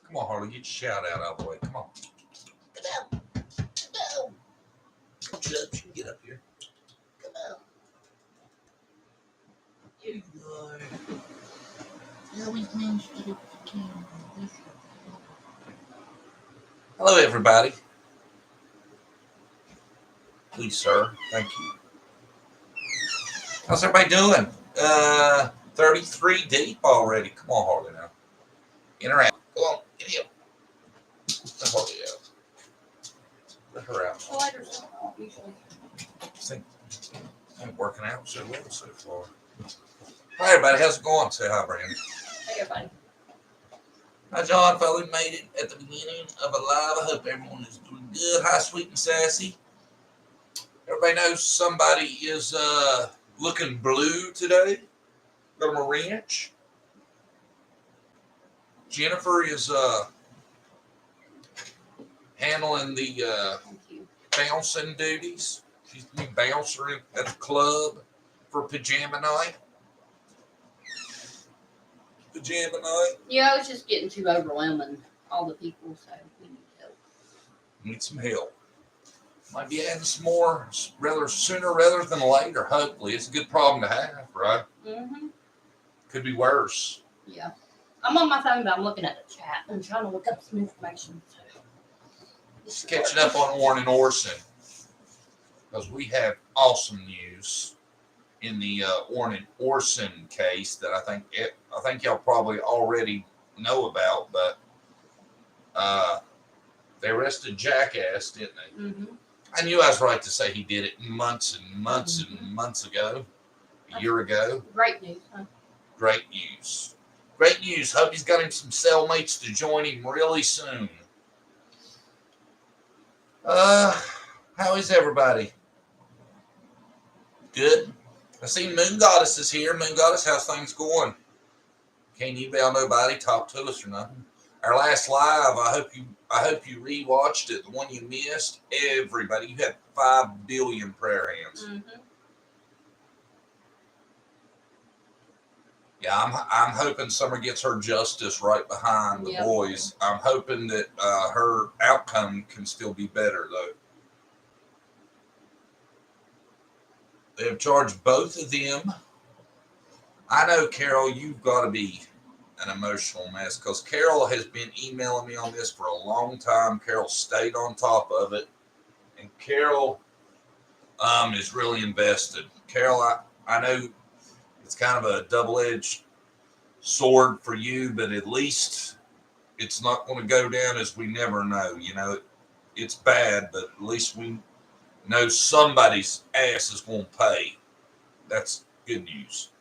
Come on, Harley, get your shout out of the way. Come on. Come on. Come on. Don't you up? You can get up here. Come on. Here you are. You always manage to get up the camera. Hello, everybody. Please, sir. Thank you. How's everybody doing? 33 deep already. Come on, Harley, now. Interact. Go on. Get him. Let Harley out. Let her out. Well, I just usually. I'm working out so well so far. Hi, everybody. How's it going? Say hi, Brandon. Hey, everybody. Hi, John. Finally made it at the beginning of a live. I hope everyone is doing good. Hi, Sweet and Sassy. Everybody knows somebody is looking blue today from a ranch. Jennifer is handling the bouncing duties. She's the new bouncer at the club for pajama night. Pajama night. Yeah, it's just getting too overwhelming. All the people, so we need help. Need some help. Might be adding some more rather sooner rather than later. Hopefully, it's a good problem to have, right? Mm-hmm. Could be worse. Yeah. I'm on my phone, but I'm looking at the chat and trying to look up some information. Just catching up on Orrin and Orson, because we have awesome news in the Orrin and Orson case that I think y'all probably already know about, but they arrested Jackass, didn't they? Mm-hmm. I knew I was right to say he did it months and months and months ago, a year ago. Great news, huh? Great news. Great news. Hope he's got him some cellmates to join him really soon. How is everybody? Good? I see Moon Goddess is here. Moon Goddess, how's things going? Can't email nobody, talk to us or nothing. Our last live, I hope you rewatched it. The one you missed, everybody. You had 5 billion prayer hands. Mm-hmm. Yeah, I'm hoping Summer gets her justice right behind the boys. I'm hoping that her outcome can still be better, though. They have charged both of them. I know, Carol, you've got to be an emotional mess because Carol has been emailing me on this for a long time. Carol stayed on top of it, and Carol is really invested. Carol, I know it's kind of a double-edged sword for you, but at least it's not going to go down as we never know. You know, it's bad, but at least we know somebody's ass is going to pay. That's good news.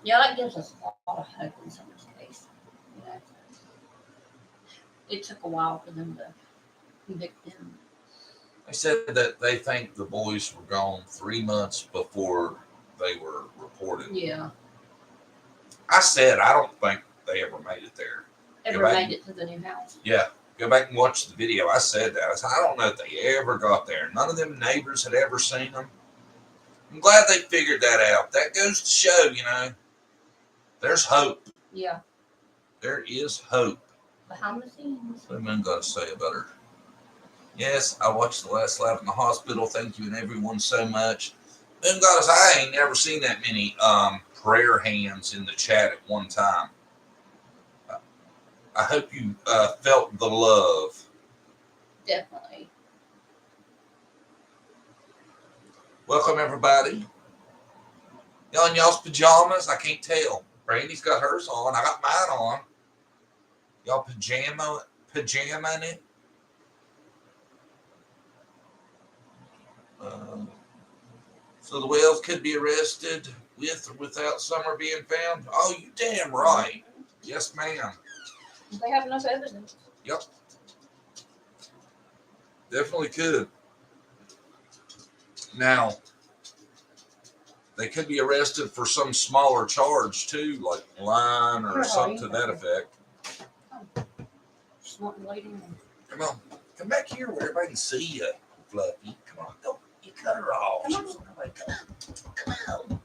Yeah, that gives us a lot of hope in Summer's case. You know, it took a while for them to convict him. They said that they think the boys were gone 3 months before they were reported. Yeah. I said I don't think they ever made it there. Ever made it to the new house? Yeah. Go back and watch the video. I said that. I said, I don't know if they ever got there. None of them neighbors had ever seen them. I'm glad they figured that out. That goes to show, you know, there's hope. Yeah. There is hope. Behind the scenes. What am I got to say about her? Yes, I watched the last live in the hospital. Thank you and everyone so much. Moon Goddess, I ain't never seen that many prayer hands in the chat at one time. I hope you felt the love. Definitely. Welcome, everybody. Y'all in y'all's pajamas? I can't tell. Brandy's got hers on. I got mine on. Y'all pajama in it? So the Wells could be arrested with or without Summer being found? Oh, you damn right. Yes, ma'am. They have enough evidence. Yep. Definitely could. Now, they could be arrested for some smaller charge, too, like lying or something to that effect. Come on. Come back here where everybody can see you, Fluffy. Come on. Don't you cut her off. Come on. Come on.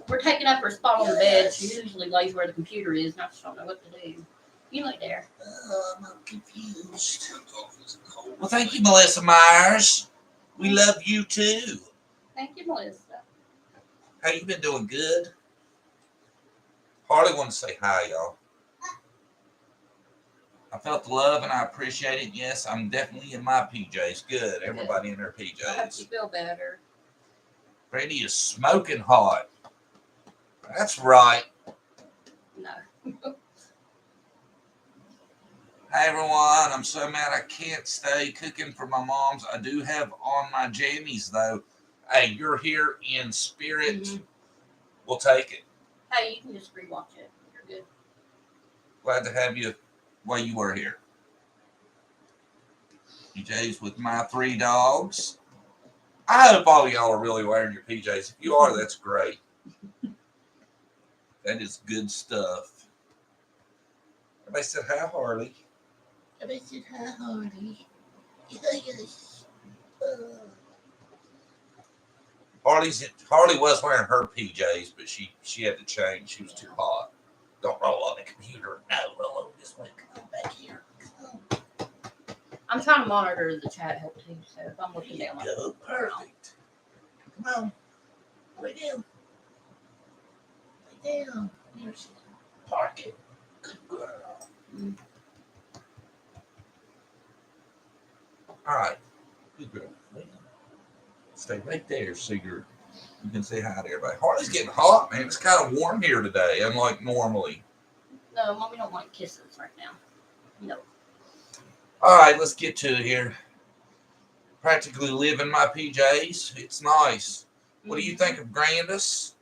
We're taking up her spot on the bed. She usually lays where the computer is, and I just don't know what to do. You lay there. I'm confused. Well, thank you, Melissa Myers. We love you too. Thank you, Melissa. How you been doing? Good. Harley wanted to say hi, y'all. I felt the love and I appreciate it. Yes, I'm definitely in my PJs. Good. Everybody in their I hope PJs. you feel better. Brady is smoking hot. That's right. No. Hey everyone, I'm so mad I can't stay cooking for my moms. I do have on my jammies though. Hey, you're here in spirit. Mm-hmm. We'll take it. Hey, you can just rewatch it. You're good. Glad to have you while you were here. PJs with my 3 dogs. I hope all of y'all are really wearing your PJs. If you are, that's great. That is good stuff. Everybody said hi, Harley. Everybody said hi, Harley. Harley was wearing her PJs, but she had to change. She was too hot. Don't roll on the computer. No, roll over this way. Come back here. Come. I'm trying to monitor the chat help too, so if I'm looking down. Go. Perfect. Come on. Lay down. Lay down. Here's park it. Good girl. Mm. All right. Good girl. Lay down. Stay right there so you can say hi to everybody. Harley's getting hot, man. It's kind of warm here today, unlike normally. No, Mommy don't want kisses right now. No. All right, let's get to it here. Practically live in my PJs. It's nice. What do you think of Candus?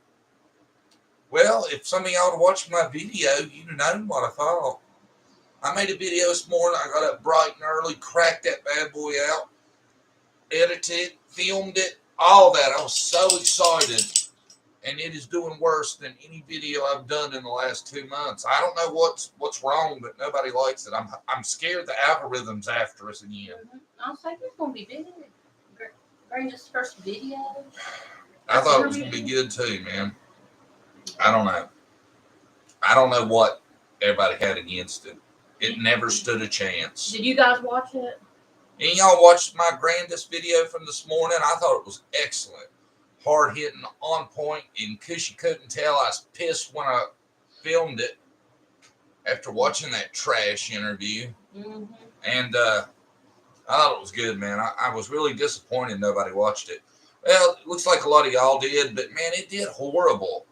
Well, if some of y'all watched my video, you'd know what I thought. I made a video this morning. I got up bright and early, cracked that bad boy out, edited, filmed it, all that. I was so excited. And it is doing worse than any video I've done in the last 2 months. I don't know what's wrong, but nobody likes it. I'm scared the algorithm's after us again. I was like, it's gonna be big. Brandon's first video. I thought it was gonna be good too, man. I don't know. I don't know what everybody had against it. It never stood a chance. Did you guys watch it? And y'all watched my Candus video from this morning. I thought it was excellent. Hard hitting, on point, and because you couldn't tell, I was pissed when I filmed it after watching that trash interview. Mm-hmm. And I thought it was good, man. I was really disappointed nobody watched it. Well, it looks like a lot of y'all did, but man, it did horrible.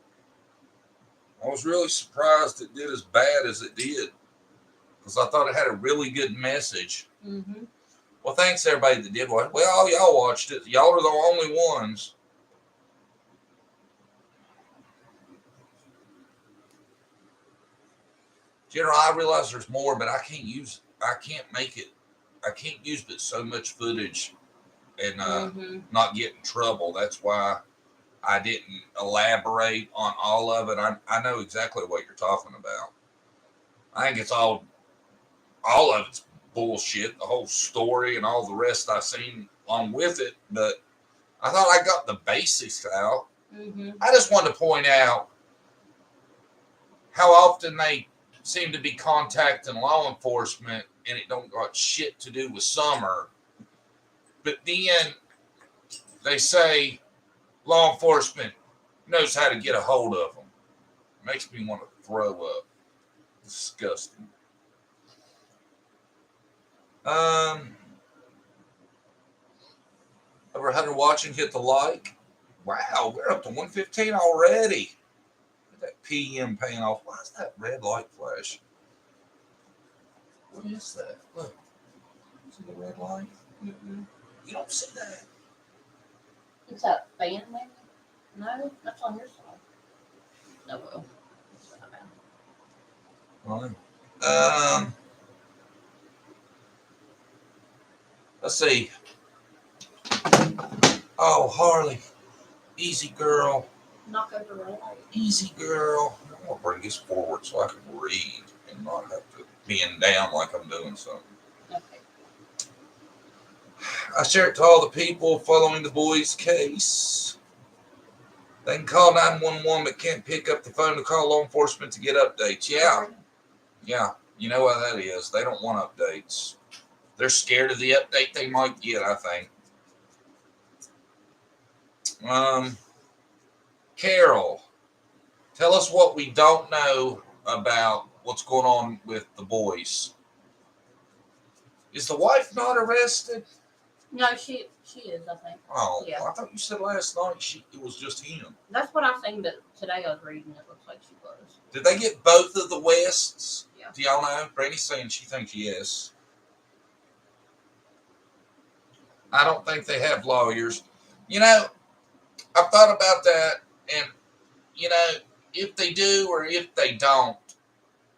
I was really surprised it did as bad as it did because I thought it had a really good message. Mm-hmm. Well, thanks everybody that did watch it. Well, all y'all watched it. Y'all are the only ones. General, I realize there's more, but I can't use but so much footage and not get in trouble. That's why I didn't elaborate on all of it. I know exactly what you're talking about. I think it's all of it's bullshit, the whole story and all the rest I've seen along with it, but I thought I got the basics out. Mm-hmm. I just wanted to point out how often they seem to be contacting law enforcement and it don't got shit to do with summer. But then they say law enforcement knows how to get a hold of them. It makes me want to throw up. Disgusting. Over 100 watching, hit the like. Wow, we're up to 115 already. That PM paying off. Why is that red light flash? What is that? Look. See the red light? Mm-mm. You don't see that. Is that fan maybe? No, that's on your side. No, well. Let's see. Oh, Harley. Easy girl. Knock over the light. Easy girl. I'm going to bring this forward so I can read and not have to bend down like I'm doing something. Okay. I share it to all the people following the boys' case. They can call 911 but can't pick up the phone to call law enforcement to get updates. Yeah. Yeah. You know what that is. They don't want updates. They're scared of the update they might get, I think. Carol, tell us what we don't know about what's going on with the boys. Is the wife not arrested? No, she is, I think. Oh, yeah. I thought you said last night it was just him. That's what I think, but today I was reading it looks like she was. Did they get both of the Wests? Yeah. Do y'all know? Brandy's saying she thinks yes. I don't think they have lawyers. You know, I've thought about that, and, you know, if they do or if they don't,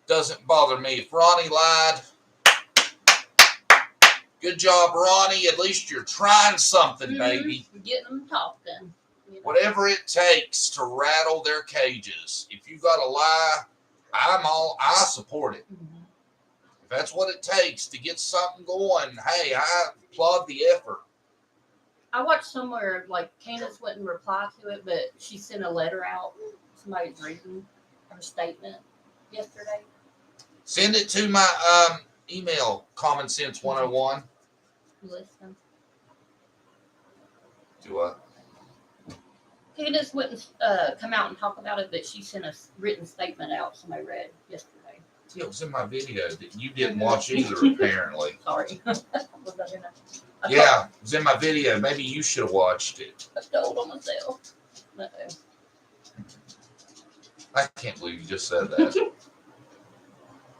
doesn't bother me. If Ronnie lied, good job, Ronnie. At least you're trying something, baby. You're getting them talking. You know. Whatever it takes to rattle their cages. If you got to lie, I support it. Mm-hmm. If that's what it takes to get something going, hey, I applaud the effort. I watched somewhere, like, Candus wouldn't reply to it, but she sent a letter out. Somebody's reading her statement yesterday. Send it to my email, commonsense101. Listen. Do what? Candus wouldn't come out and talk about it, but she sent a written statement out somebody read yesterday. See, it was in my video that you didn't watch either, apparently. Sorry. Yeah, it was in my video. Maybe you should have watched it. I told on myself. I can't believe you just said that.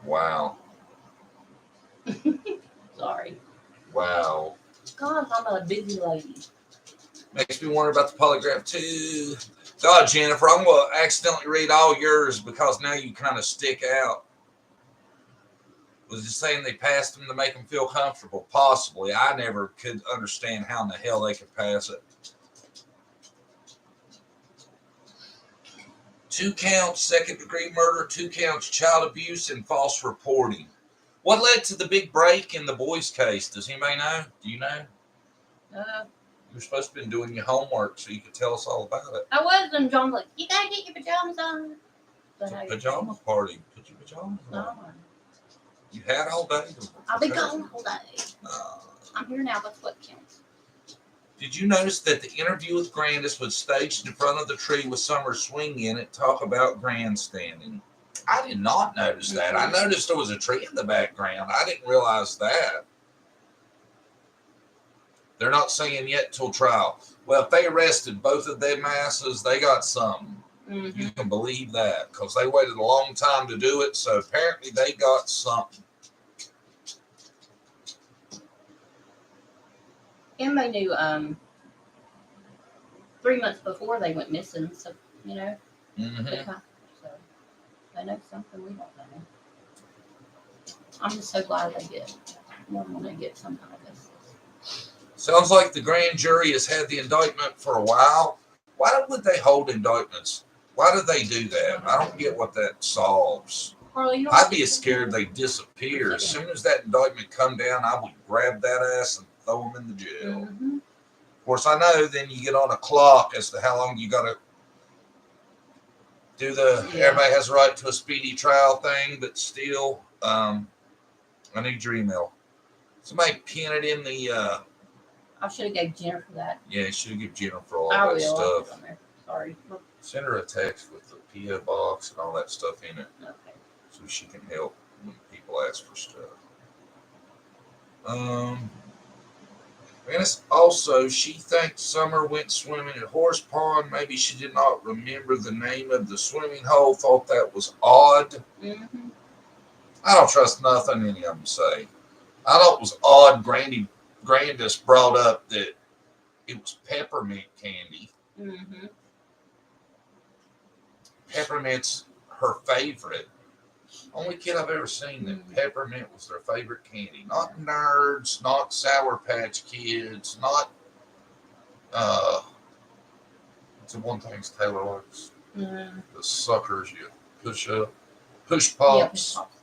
Wow. Sorry. Wow. God, I'm a busy lady. Makes me wonder about the polygraph too. God, Jennifer, I'm going to accidentally read all yours because now you kind of stick out. Was it saying they passed them to make them feel comfortable? Possibly. I never could understand how in the hell they could pass it. 2 counts, second-degree murder, 2 counts, child abuse, and false reporting. What led to the big break in the boys' case? Does anybody know? Do you know? You're supposed to have been doing your homework so you could tell us all about it. I was, and John's like, you gotta get your pajamas on. It's a pajama party. Put your pajamas on. No. You had all day. I'll be gone all day. I'm here now. That's what counts. Did you notice that the interview with Candus was staged in front of the tree with Summer swinging in it? Talk about grandstanding. I did not notice that. I noticed there was a tree in the background. I didn't realize that. They're not saying yet till trial. Well, if they arrested both of them asses, they got something. Mm-hmm. You can believe that because they waited a long time to do it. So apparently they got something. And they knew 3 months before they went missing. So, you know. Mm-hmm. So they know something we don't know. I'm just so glad they get one when they get some kind of this. Sounds like the grand jury has had the indictment for a while. Why would they hold indictments? Why do they do that? I don't get what that solves. Harley, I'd be scared they disappear. As soon as that indictment come down, I would grab that ass and throw them in the jail. Mm-hmm. Of course, I know then you get on a clock as to how long you got to do the, everybody has a right to a speedy trial thing, but still, I need your email. Somebody pin it in the, I should have gave Jennifer that. Yeah, should have given Jennifer all that stuff. Sorry. Send her a text with the P.O. box and all that stuff in it. Okay. So she can help when people ask for stuff. And it's also, she thinks Summer went swimming at Horse Pond. Maybe she did not remember the name of the swimming hole. Thought that was odd. Mm-hmm. I don't trust nothing any of them say. I thought it was odd. Candus brought up that it was peppermint candy. Mm-hmm. Peppermint's her favorite. Only kid I've ever seen that peppermint was their favorite candy. Not Nerds, not Sour Patch Kids, not what's the one thing Taylor likes? Mm-hmm. The suckers you push up. Push pops. Yeah, push pops.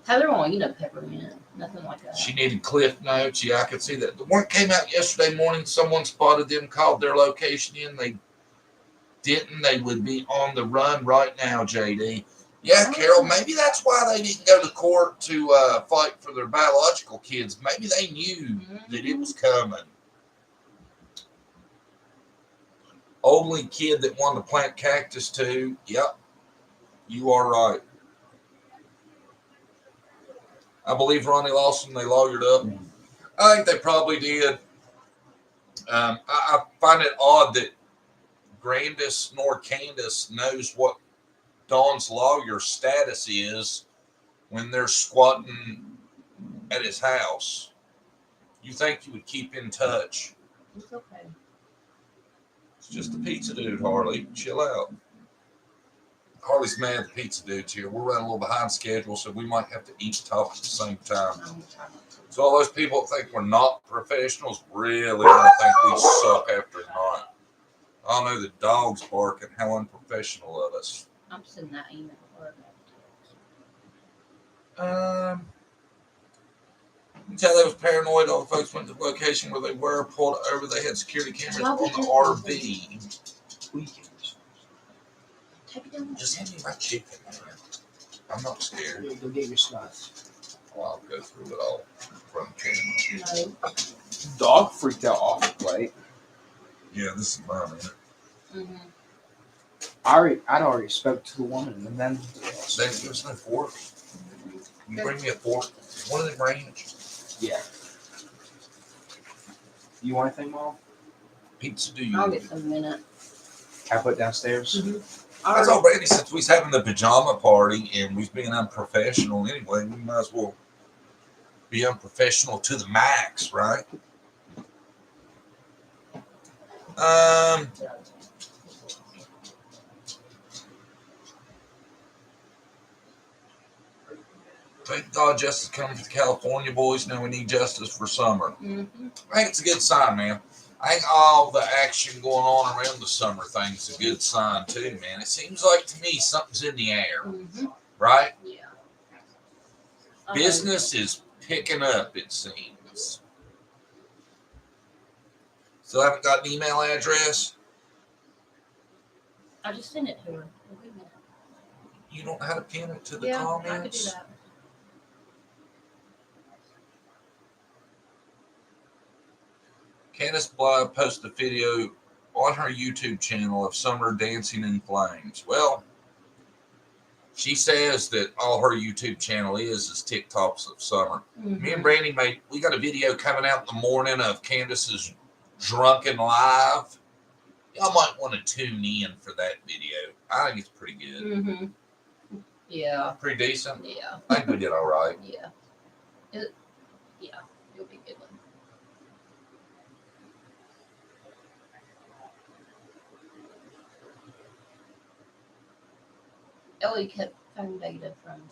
Taylor won't eat a peppermint. Nothing like that. She needed Cliff Notes. Yeah, I could see that. The one came out yesterday morning. Someone spotted them, called their location in. They didn't, they would be on the run right now, JD. Yeah, Carol, maybe that's why they didn't go to court to fight for their biological kids. Maybe they knew that it was coming. Only kid that wanted to plant cactus too. Yep, you are right. I believe Ronnie Lawson, they lawyered up. I think they probably did. I find it odd that Grandis nor Candus knows what Dawn's lawyer status is when they're squatting at his house. You think you would keep in touch. It's okay. It's just a pizza dude, Harley. Chill out. Harley's mad at the pizza dude's here. We're running a little behind schedule, so we might have to each talk at the same time. So all those people that think we're not professionals really don't think we suck after not. I know the dog's barking. How unprofessional of us. I'm sending that email. You can tell they was paranoid. All the folks went to the location where they were, pulled over. They had security cameras on the RV. Just hand me my chicken, man. I'm not scared. Go get your snuff. Oh, I'll go through it all from camera. No. Dog freaked out off the plate. Yeah, this is mine, man. I'd already spoke to the woman, and then There's no fork. Can you bring me a fork? One of them range. yeah. You want anything, Mom? Pizza do you? I'll get some in a minute. Can I put it downstairs? That's all, Brandy. Since we was having the pajama party and we was being unprofessional anyway, we might as well be unprofessional to the max, right? Thank God justice coming to the California boys. Now we need justice for summer. I think it's a good sign, man. I think all the action going on around the summer thing is a good sign too, man. It seems like to me something's in the air, right? Yeah. Business is picking up, it seems. Still haven't got an email address? I just sent it to her. You don't know how to pin it to the Yeah, comments? I could do that. Candus Blythe posted a video on her YouTube channel of Summer dancing in flames. Well, she says that all her YouTube channel is TikToks of Summer. Me and Brandy we got a video coming out in the morning of Candus's drunken live. Y'all might want to tune in for that video. I think it's pretty good. Yeah. Pretty decent? Yeah. I think we did all right. Yeah. It'll be a good one. Ellie kept phone data from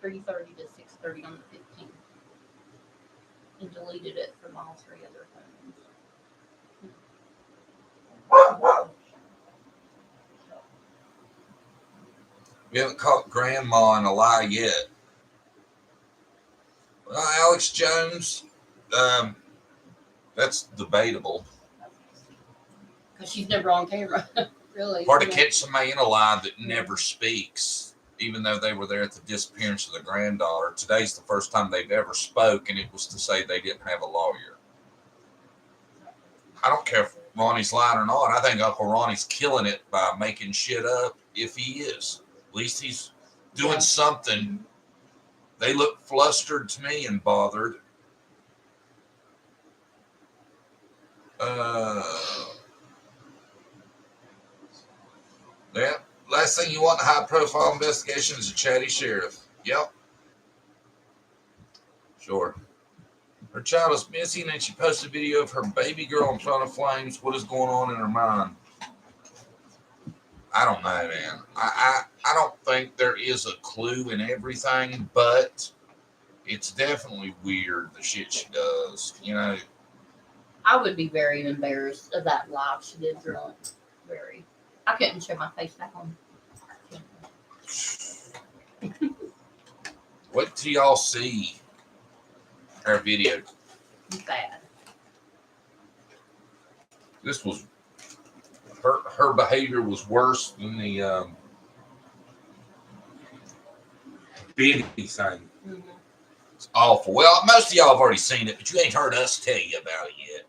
3:30 to 6:30 on the 15th and deleted it from all three other phones. We haven't caught Grandma in a lie yet. Well, Alex Jones, that's debatable. Because she's never on camera, really. Hard to catch somebody in a lie that never speaks, even though they were there at the disappearance of the granddaughter. Today's the first time they've ever spoke, and it was to say they didn't have a lawyer. I don't care if Ronnie's lying or not. I think Uncle Ronnie's killing it by making shit up, if he is. At least he's doing something. They look flustered to me and bothered. Yeah. Last thing you want in a high-profile investigation is a chatty sheriff. Yep. Sure. Her child is missing, and she posted a video of her baby girl in front of flames. What is going on in her mind? I don't know, man. I don't think there is a clue in everything, but it's definitely weird, the shit she does. You know. I would be very embarrassed of that live she did drunk. Very. I couldn't show my face back on. What do y'all see her video? Bad. This was her behavior was worse than the Benny thing. Mhm. It's awful. Well, most of y'all have already seen it, but you ain't heard us tell you about it yet.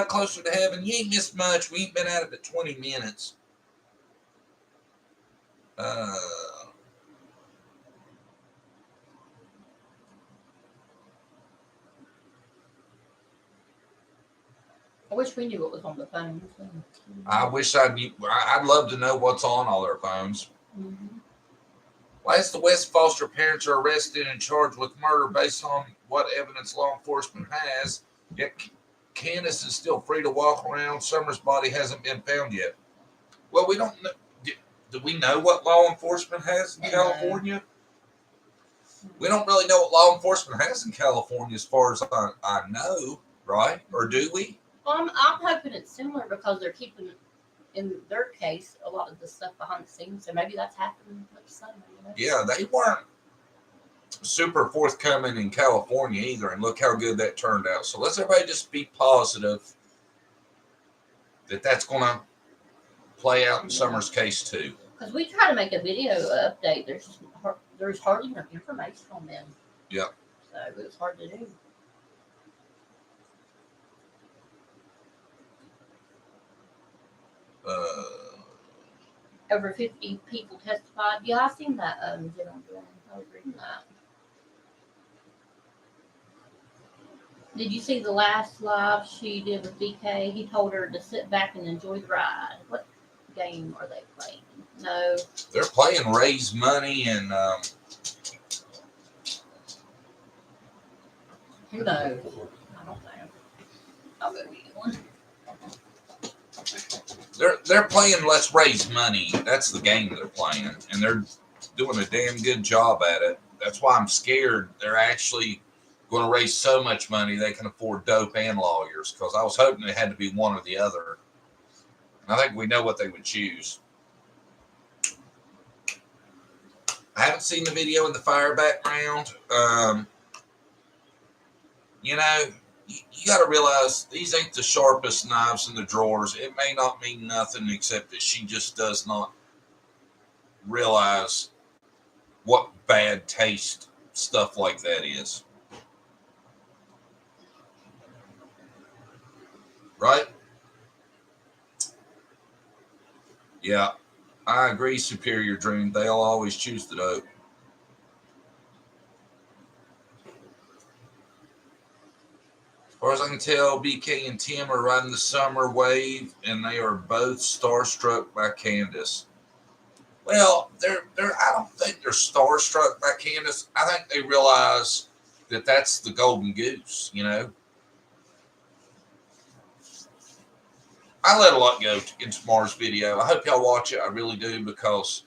Closer to heaven. You ain't missed much. We ain't been at it but 20 minutes. I wish we knew what was on the phone. I wish I knew. I'd love to know what's on all their phones. Mm-hmm. Why is the West foster parents are arrested and charged with murder based on what evidence law enforcement has? Yet Candus is still free to walk around. Summer's body hasn't been found yet. Well, we don't know. Do we know what law enforcement has in California? We don't really know what law enforcement has in California as far as I know, right? Or do we? Well, I'm hoping it's similar because they're keeping, in their case, a lot of the stuff behind the scenes. So maybe that's happening much sooner. You know? Yeah, they weren't super forthcoming in California either, and look how good that turned out. So let's everybody just be positive that that's going to play out in Summer's case too. Because we try to make a video update. There's hardly enough information on them. Yep. So it was hard to do. Over 50 people testified. Yeah, I seen that. I was reading that. Did you see the last live she did with BK? He told her to sit back and enjoy the ride. What game are they playing? No. They're playing Raise Money and Who knows? I don't know. I'll go get one. they're playing Let's Raise Money. That's the game they're playing, and they're doing a damn good job at it. That's why I'm scared they're actually going to raise so much money they can afford dope and lawyers, because I was hoping it had to be one or the other. And I think we know what they would choose. I haven't seen the video in the fire background. You know, you got to realize these ain't the sharpest knives in the drawers. It may not mean nothing except that she just does not realize what bad taste stuff like that is. Right? Yeah, I agree, Superior Dream. They'll always choose the dope. As far as I can tell, BK and Tim are riding the summer wave, and they are both starstruck by Candus. Well, I don't think they're starstruck by Candus. I think they realize that that's the golden goose, you know. I let a lot go in tomorrow's video. I hope y'all watch it. I really do, because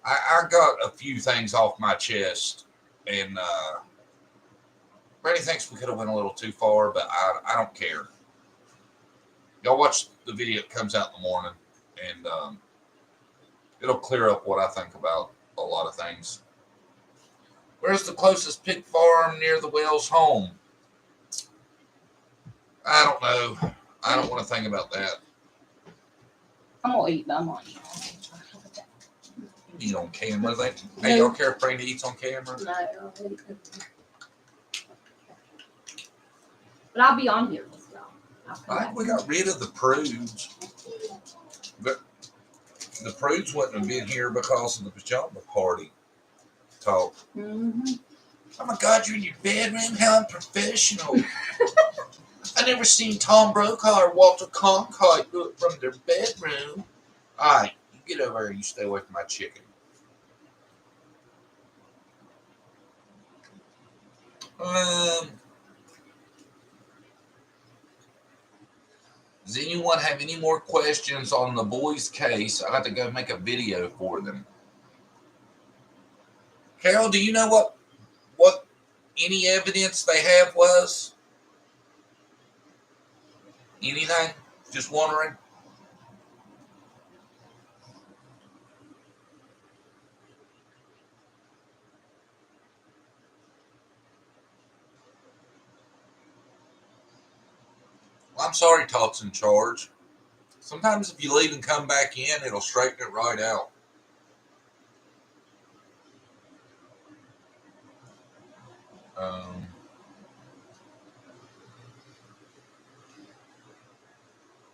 I got a few things off my chest, and Brady thinks we could have went a little too far, but I don't care. Y'all watch the video. It comes out in the morning, and it'll clear up what I think about a lot of things. Where's the closest pig farm near the Wells home? I don't know. I don't want to think about that. I'm gonna eat. I'm gonna eat. Eat on camera. Hey, y'all care if Brady eats on camera? No. But I'll be on here with y'all. I think we got rid of the prudes. But the prudes wouldn't have been here because of the pajama party talk. Mm-hmm. Oh my God, you're in your bedroom? How unprofessional. I never seen Tom Brokaw or Walter Cronkite do it from their bedroom. All right, you get over here and you stay away from my chicken. Does anyone have any more questions on the boys' case? I have to go make a video for them. Carol, do you know what any evidence they have was? Anything? Just wondering. I'm sorry, Todd's in charge. Sometimes if you leave and come back in, it'll straighten it right out.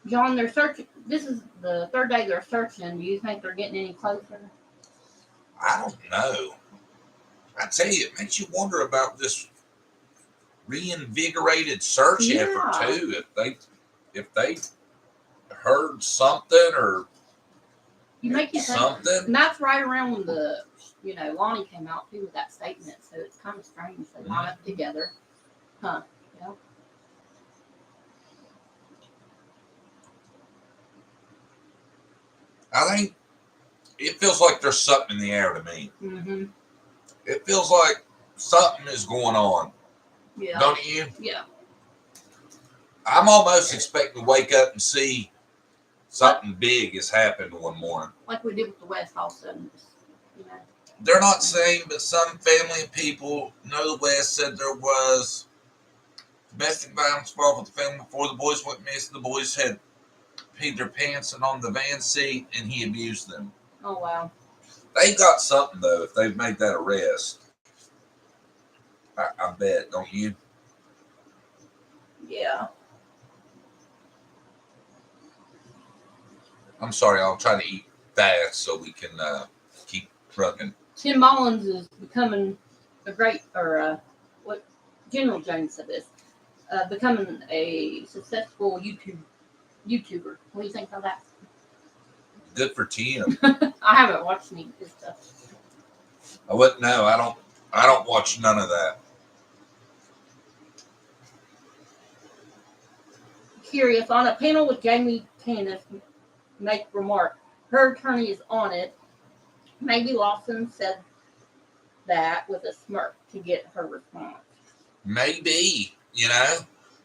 John, they're searching. This is the third day they're searching. Do you think they're getting any closer? I don't know. I tell you, it makes you wonder about this reinvigorated search effort too. If they heard something or you make you something. Think, and that's right around when the Lonnie came out too with that statement. So it's kind of strange they line up together, huh? Yeah. I think it feels like there's something in the air to me. Mm-hmm. It feels like something is going on. Yeah. Don't you? Yeah. I'm almost expecting to wake up and see something big has happened one morning. Like we did with the West all of a sudden. They're not saying, but some family and people know the West said there was domestic violence involved with the family before the boys went missing. The boys had peed their pants and on the van seat, and he abused them. Oh, wow. They got something, though, if they've made that arrest. I bet, don't you? Yeah. I'm sorry, I'll try to eat fast so we can keep trucking. Tim Mullins is becoming a great, what General Jones said this, becoming a successful YouTuber. What do you think of that? Good for Tim. I haven't watched any of his stuff. I wouldn't know. I don't watch none of that. Curious, on a panel with Jamie Candus, make remark. Her attorney is on it. Maybe Lawson said that with a smirk to get her response. Maybe,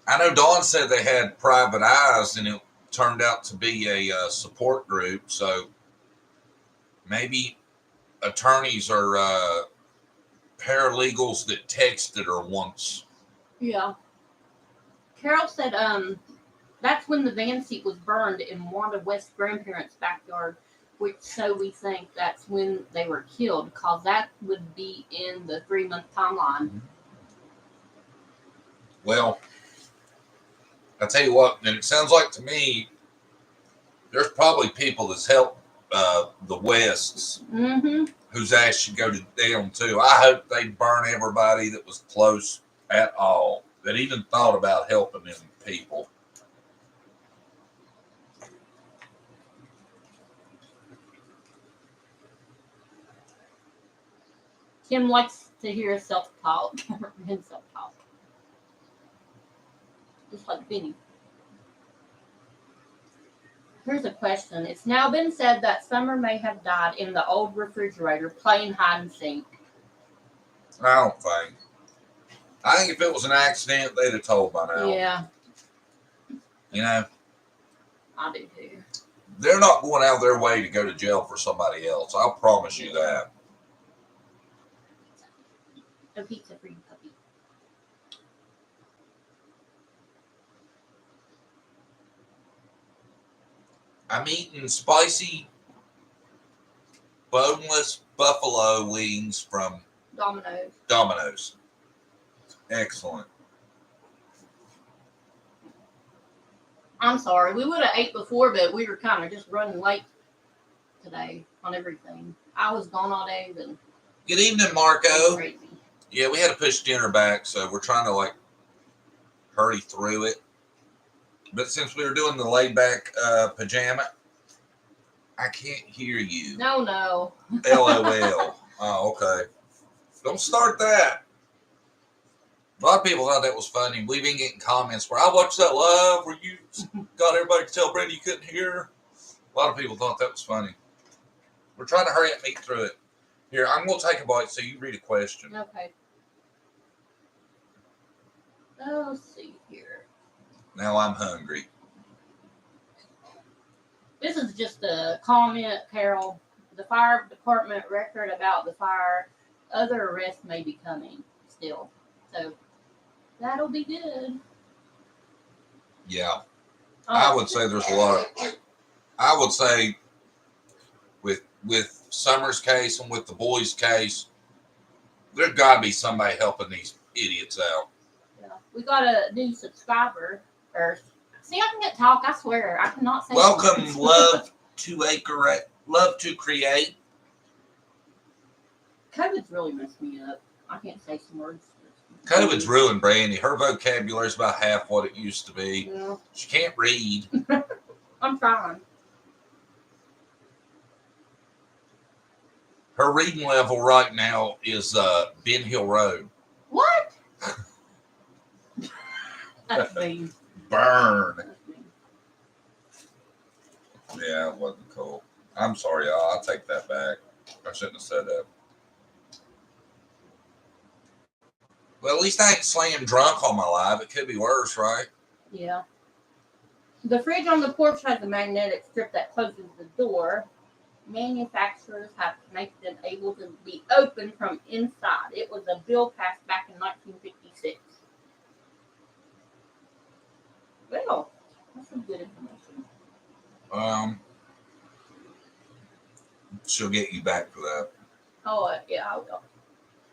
I know Dawn said they had private eyes and it turned out to be a support group. So maybe attorneys are paralegals that texted her once. Yeah. Carol said that's when the van seat was burned in Wanda West's grandparents' backyard, which so we think that's when they were killed, because that would be in the 3-month timeline. Well, I tell you what, and it sounds like to me, there's probably people that's helped the Wests whose ass should go down too. I hope they burn everybody that was close at all, that even thought about helping them people. Kim likes to hear self-talk. Self-talk. Just like Benny. Here's a question. It's now been said that Summer may have died in the old refrigerator playing hide and seek. I don't think. I think if it was an accident, they'd have told by now. Yeah. I do too. They're not going out of their way to go to jail for somebody else. I'll promise you that. A pizza for you, puppy. I'm eating spicy, boneless buffalo wings from Domino's. Excellent. I'm sorry. We would have ate before, but we were kind of just running late today on everything. I was gone all day. Then. Good evening, Marco. Crazy. Yeah, we had to push dinner back, so we're trying to hurry through it. But since we were doing the laid back pajama, I can't hear you. No. LOL. Oh, okay. Don't start that. A lot of people thought that was funny. We've been getting comments where I watched that live where you got everybody to tell Brenda you couldn't hear her. A lot of people thought that was funny. We're trying to hurry up and eat through it. Here, I'm going to take a bite so you read a question. Okay. Let's see here. Now I'm hungry. This is just a comment, Carol. The fire department record about the fire. Other arrests may be coming still. So that'll be good. Yeah. I would say there's a lot of. I would say with Summer's case and with the boys' case, there's got to be somebody helping these idiots out. Yeah. We got a new subscriber. Or see, I can get talk. I swear, I cannot say. Welcome, words. love to create. COVID's really messed me up. I can't say some words. COVID's ruined Brandy. Her vocabulary's about half what it used to be. Yeah. She can't read. I'm trying. Her reading level right now is Ben Hill Road. What? That's mean. Burn. That's mean. Yeah, it wasn't cool. I'm sorry, y'all. I'll take that back. I shouldn't have said that. Well, at least I ain't slaying drunk on my live. It could be worse, right? Yeah. The fridge on the porch has a magnetic strip that closes the door. Manufacturers have made them able to be opened from inside. It was a bill passed back in 1956. Well, that's some good information. She'll get you back for that. Oh, yeah, I will.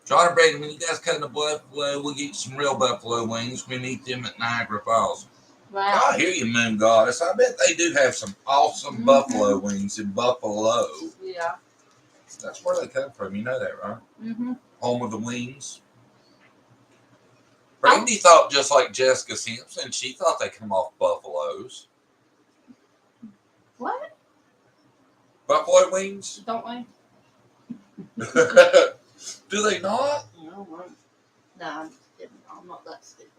John and Brady, when you guys cut in the buffalo, we'll get you some real buffalo wings. We meet them at Niagara Falls. Wow. I hear you, Moon Goddess. I bet they do have some awesome buffalo wings in Buffalo. Yeah. That's where they come from. You know that, right? Mm-hmm. Home of the wings. Brandy thought just like Jessica Simpson. She thought they come off buffaloes. What? Buffalo wings? Don't we? Do they not? No, I'm just kidding. I'm not that stupid.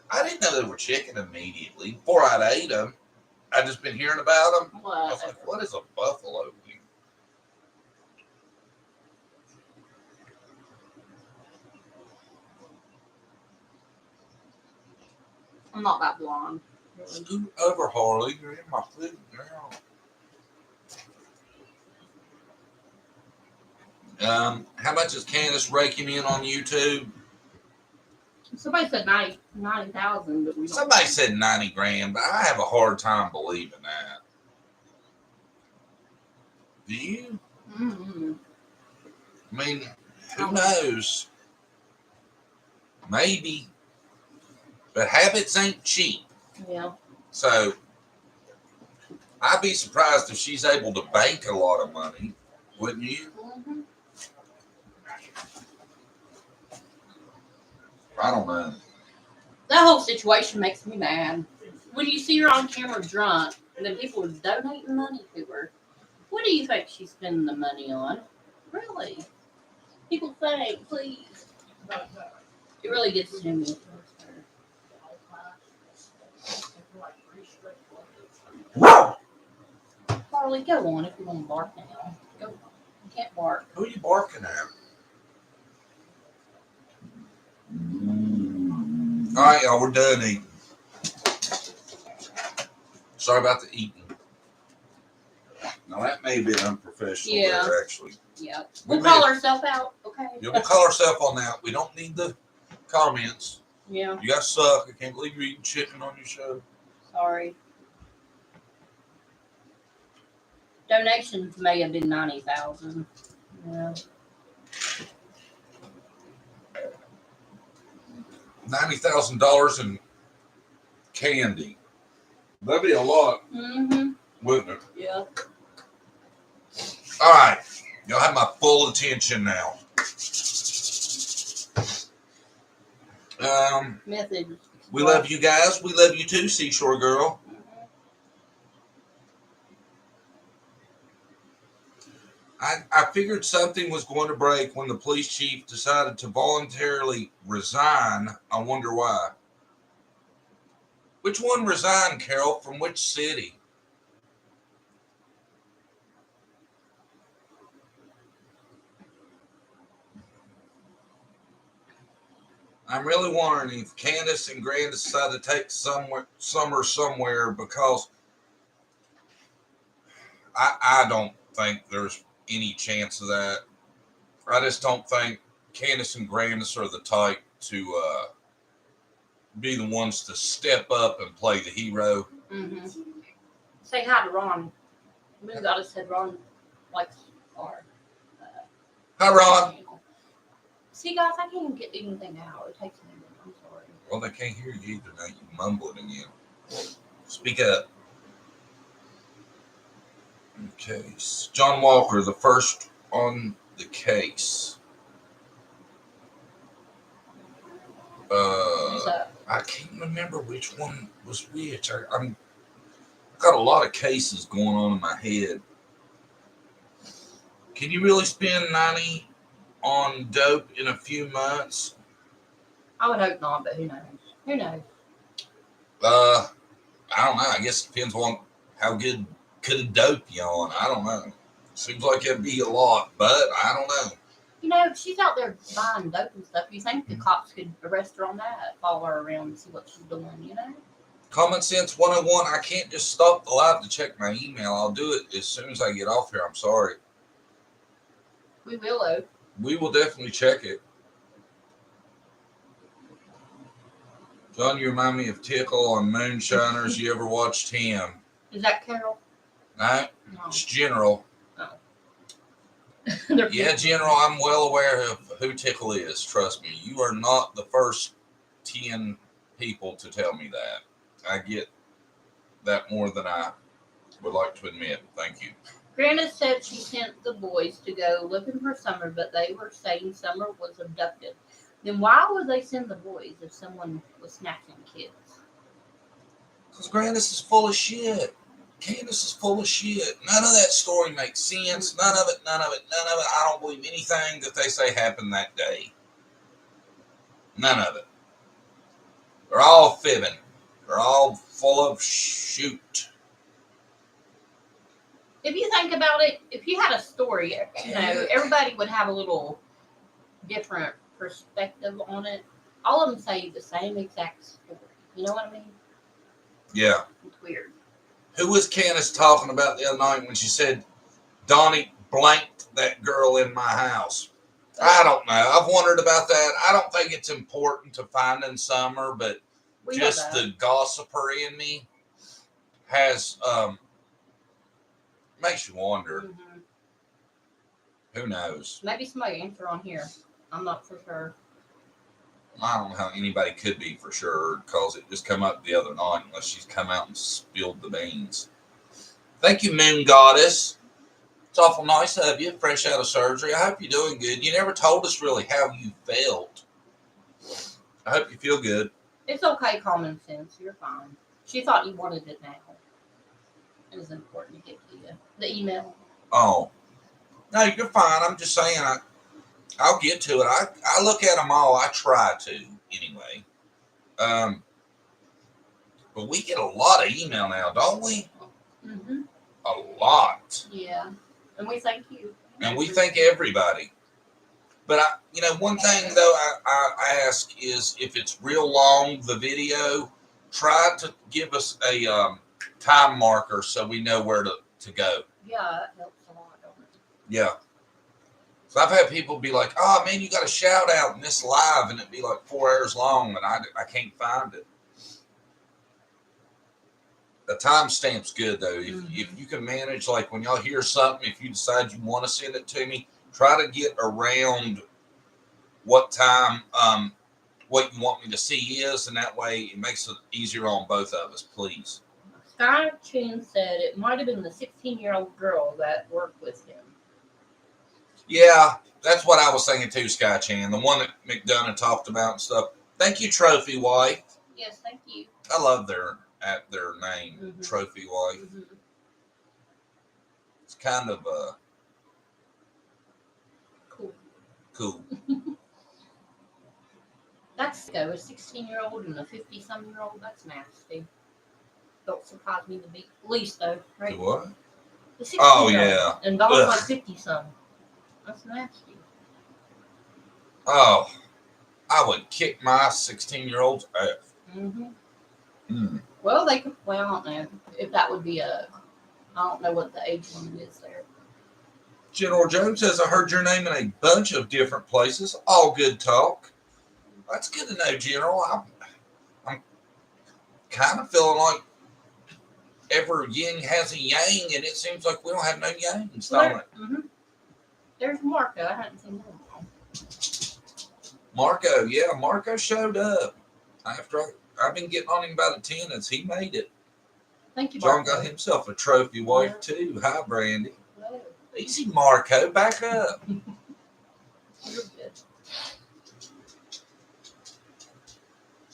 I didn't know they were chicken immediately. Before I'd ate them, I'd just been hearing about them. I was like, what is a buffalo wing? I'm not that blonde. Scoot over, Harley. You're in my food now. How much is Candus raking in on YouTube? Somebody said 90,000, but we don't. Somebody said 90 grand, but I have a hard time believing that. Do you? Mm-hmm. I mean, who knows? Maybe. But habits ain't cheap. Yeah. So, I'd be surprised if she's able to bank a lot of money. Wouldn't you? Mm-hmm. I don't know. That whole situation makes me mad. When you see her on camera drunk, and then people are donating money to her, what do you think she's spending the money on? Really? People say, please. It really gets to me. Harley, go on if you want to bark now. Go on. You can't bark. Who are you barking at? All right, y'all, we're done eating. Sorry about the eating. Now, that may be unprofessional there, actually. Yeah. We'll call ourselves out, okay? Yeah, we'll call ourselves on that. We don't need the comments. Yeah. You guys suck. I can't believe you're eating chicken on your show. Sorry. Donations may have been 90,000. Yeah. $90,000 in candy. That'd be a lot, Mm-hmm. wouldn't it? Yeah. All right. Y'all have my full attention now. Message. We love you guys. We love you too, Seashore Girl. I figured something was going to break when the police chief decided to voluntarily resign. I wonder why. Which one resigned, Carol? From which city? I'm really wondering if Candus and Grant decided to take summer somewhere, because I don't think there's any chance of that. I just don't think Candus and Grandis are the type to be the ones to step up and play the hero. Mm-hmm. Say hi to Ron. Moon Goddess said Ron likes our. Hi, Ron. Channel. See, guys, I can't even get anything out. It takes me a minute. I'm sorry. Well, they can't hear you either. Now you mumbling again. Speak up. Okay. John Walker, the first on the case. I can't remember which one was which. I've got a lot of cases going on in my head. Can you really spend 90 on dope in a few months? I would hope not, but who knows? Who knows? I don't know. I guess it depends on how good could a dope you on. I don't know. Seems like it'd be a lot, but I don't know. You know, she's out there buying dope and stuff. You think the cops could arrest her on that, follow her around and see what she's doing, you know? Common Sense 101. I can't just stop the live to check my email. I'll do it as soon as I get off here. I'm sorry. We will, though. We will definitely check it. John, you remind me of Tickle on Moonshiners. You ever watched him? Is that Carol? No, it's General. Oh. Yeah, General, I'm well aware of who Tickle is. Trust me. You are not the first 10 people to tell me that. I get that more than I would like to admit. Thank you. Grandma said she sent the boys to go looking for Summer, but they were saying Summer was abducted. Then why would they send the boys if someone was snatching kids? Because Grandis is full of shit. Candus is full of shit. None of that story makes sense. None of it. I don't believe anything that they say happened that day. None of it. They're all fibbing. They're all full of shoot. If you think about it, if you had a story, you know, everybody would have a little different perspective on it. All of them say the same exact story. You know what I mean? Yeah. It's weird. Who was Candace talking about the other night when she said Donnie blanked that girl in my house? I don't know. I've wondered about that. I don't think it's important to finding Summer, but just the gossiper in me has makes you wonder. Mm-hmm. Who knows? Maybe somebody answer on here. I'm not for sure. I don't know how anybody could be for sure because it just come up the other night unless she's come out and spilled the beans. Thank you, Moon Goddess. It's awful nice of you, fresh out of surgery. I hope you're doing good. You never told us really how you felt. I hope you feel good. It's okay, Common Sense. You're fine. She thought you wanted it now. It was important to get to you. The email. Oh. No, you're fine. I'm just saying I'll get to it. I look at them all. I try to, anyway. But we get a lot of email now, don't we? Mm-hmm. A lot. Yeah. And we thank you. And we thank everybody. But, one thing, though, I ask is if it's real long, the video, try to give us a time marker so we know where to go. Yeah, that helps a lot, don't it? Yeah. So I've had people be like, oh, man, you got a shout out in this live, and it'd be like 4 hours long, and I can't find it. The timestamp's good, though. If you can manage, like when y'all hear something, if you decide you want to send it to me, try to get around what time, what you want me to see is, and that way it makes it easier on both of us, please. Sky Chin said it might have been the 16-year-old girl that worked with him. Yeah, that's what I was thinking too, Sky Chan. The one that McDonough talked about and stuff. Thank you, Trophy Wife. Yes, thank you. I love their name, Trophy Wife. Mm-hmm. It's kind of cool. That's a 16-year-old and a 50-some-year-old. That's nasty. Don't surprise me the least, though, right? The what? The 16-year-old. Oh, yeah. And Don's like 50-some. That's nasty. Oh, I would kick my 16-year-old's ass. Mm-hmm. Mm. Well, I don't know if that would be I don't know what the age limit is there. General Jones says, I heard your name in a bunch of different places. All good talk. That's good to know, General. I'm kind of feeling like every yin has a yang, and it seems like we don't have no yangs, don't it? Mm-hmm. There's Marco. I hadn't seen him. Marco, yeah, Marco showed up. After I've been getting on him about attendance, he made it. Thank you, John Marco. got himself a trophy wife too. Hi, Brandy. Easy, Marco. Back up. You're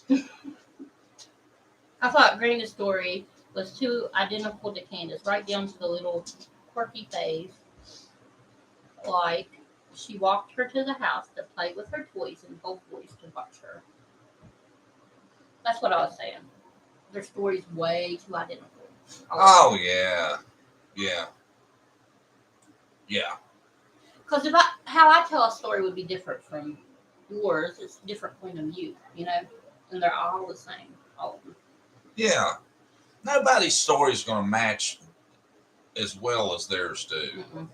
good. I thought Granny's story was too identical to Candus, right down to the little quirky phase. Like, she walked her to the house to play with her toys and told boys to watch her. That's what I was saying. Their story's way too identical. Oh, yeah. Yeah. Yeah. Because how I tell a story would be different from yours. It's a different point of view, you know? And they're all the same. All of them. Yeah. Nobody's story is going to match as well as theirs do. Mm-mm.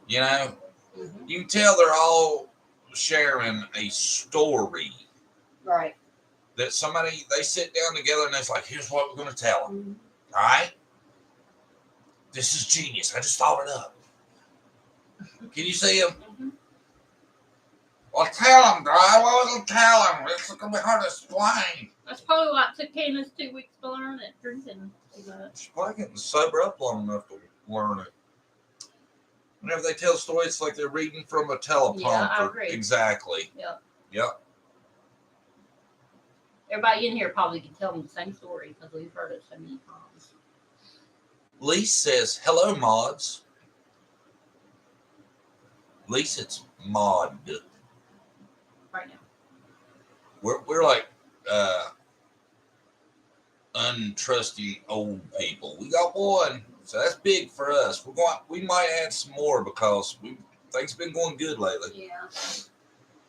You know? Mm-hmm. You can tell they're all sharing a story. Right. That somebody, they sit down together and it's like, here's what we're going to tell them. Mm-hmm. All right? This is genius. I just thought it up. Can you see him? Mm-hmm. Well, tell him, Dry. What will tell him? It's going to be hard to explain. That's probably why it took Candus 2 weeks to learn it, drinking too much. She's probably getting sober up long enough to learn it. Whenever they tell stories, it's like they're reading from a teleprompter. Yeah, I agree. Exactly. Yep. Everybody in here probably can tell them the same story because we've heard it so many times. Lise says, hello, mods. Lise, it's mod. Right now. We're like untrusty old people. We got one, so that's big for us. We might add some more because things have been going good lately. Yeah.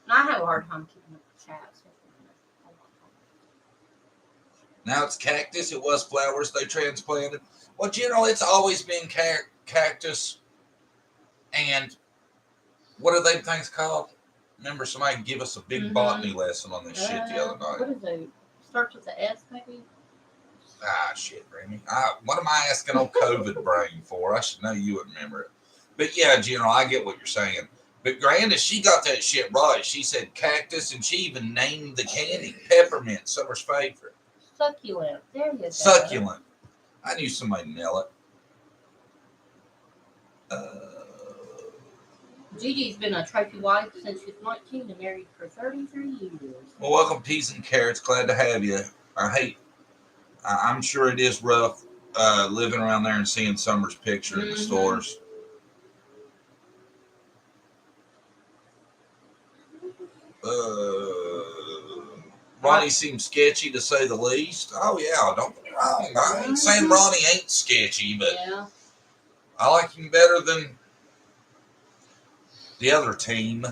And I have a hard time keeping up with chats. Now it's cactus. It was flowers they transplanted. Well, generally, it's always been cactus. And what are they things called? Remember, somebody give us a big botany lesson on this shit the other night. What is it? Starts with the S, maybe? Ah, shit, Remy. What am I asking old COVID brain for? I should know you would remember it. But yeah, General, I get what you're saying. But Grandis, she got that shit right. She said cactus, and she even named the candy peppermint, summer's favorite. Succulent. There you go. Succulent. I knew somebody nail it. Gigi's been a trophy wife since she's 19 and married for 33 years. Well, welcome, Peas and Carrots. Glad to have you. I'm sure it is rough living around there and seeing Summer's picture in the stores. Ronnie seems sketchy to say the least. Oh, yeah, don't get me wrong. I ain't saying Ronnie ain't sketchy, but I like him better than the other team.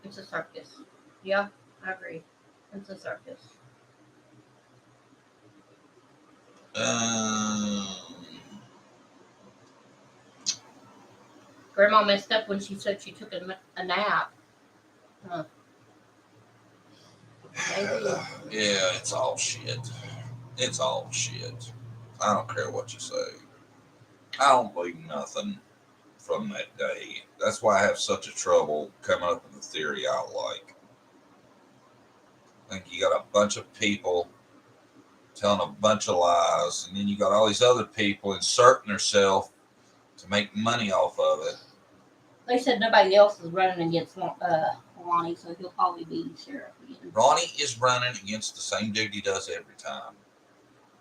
It's a circus. Yeah, I agree. It's a circus. Grandma messed up when she said she took a nap. Huh. Yeah, it's all shit. It's all shit. I don't care what you say. I don't believe nothing from that day. That's why I have such a trouble coming up with a theory I like. I think you got a bunch of people telling a bunch of lies, and then you got all these other people inserting themselves to make money off of it. They said nobody else is running against Ronnie, so he'll probably be sheriff again. Ronnie is running against the same dude he does every time.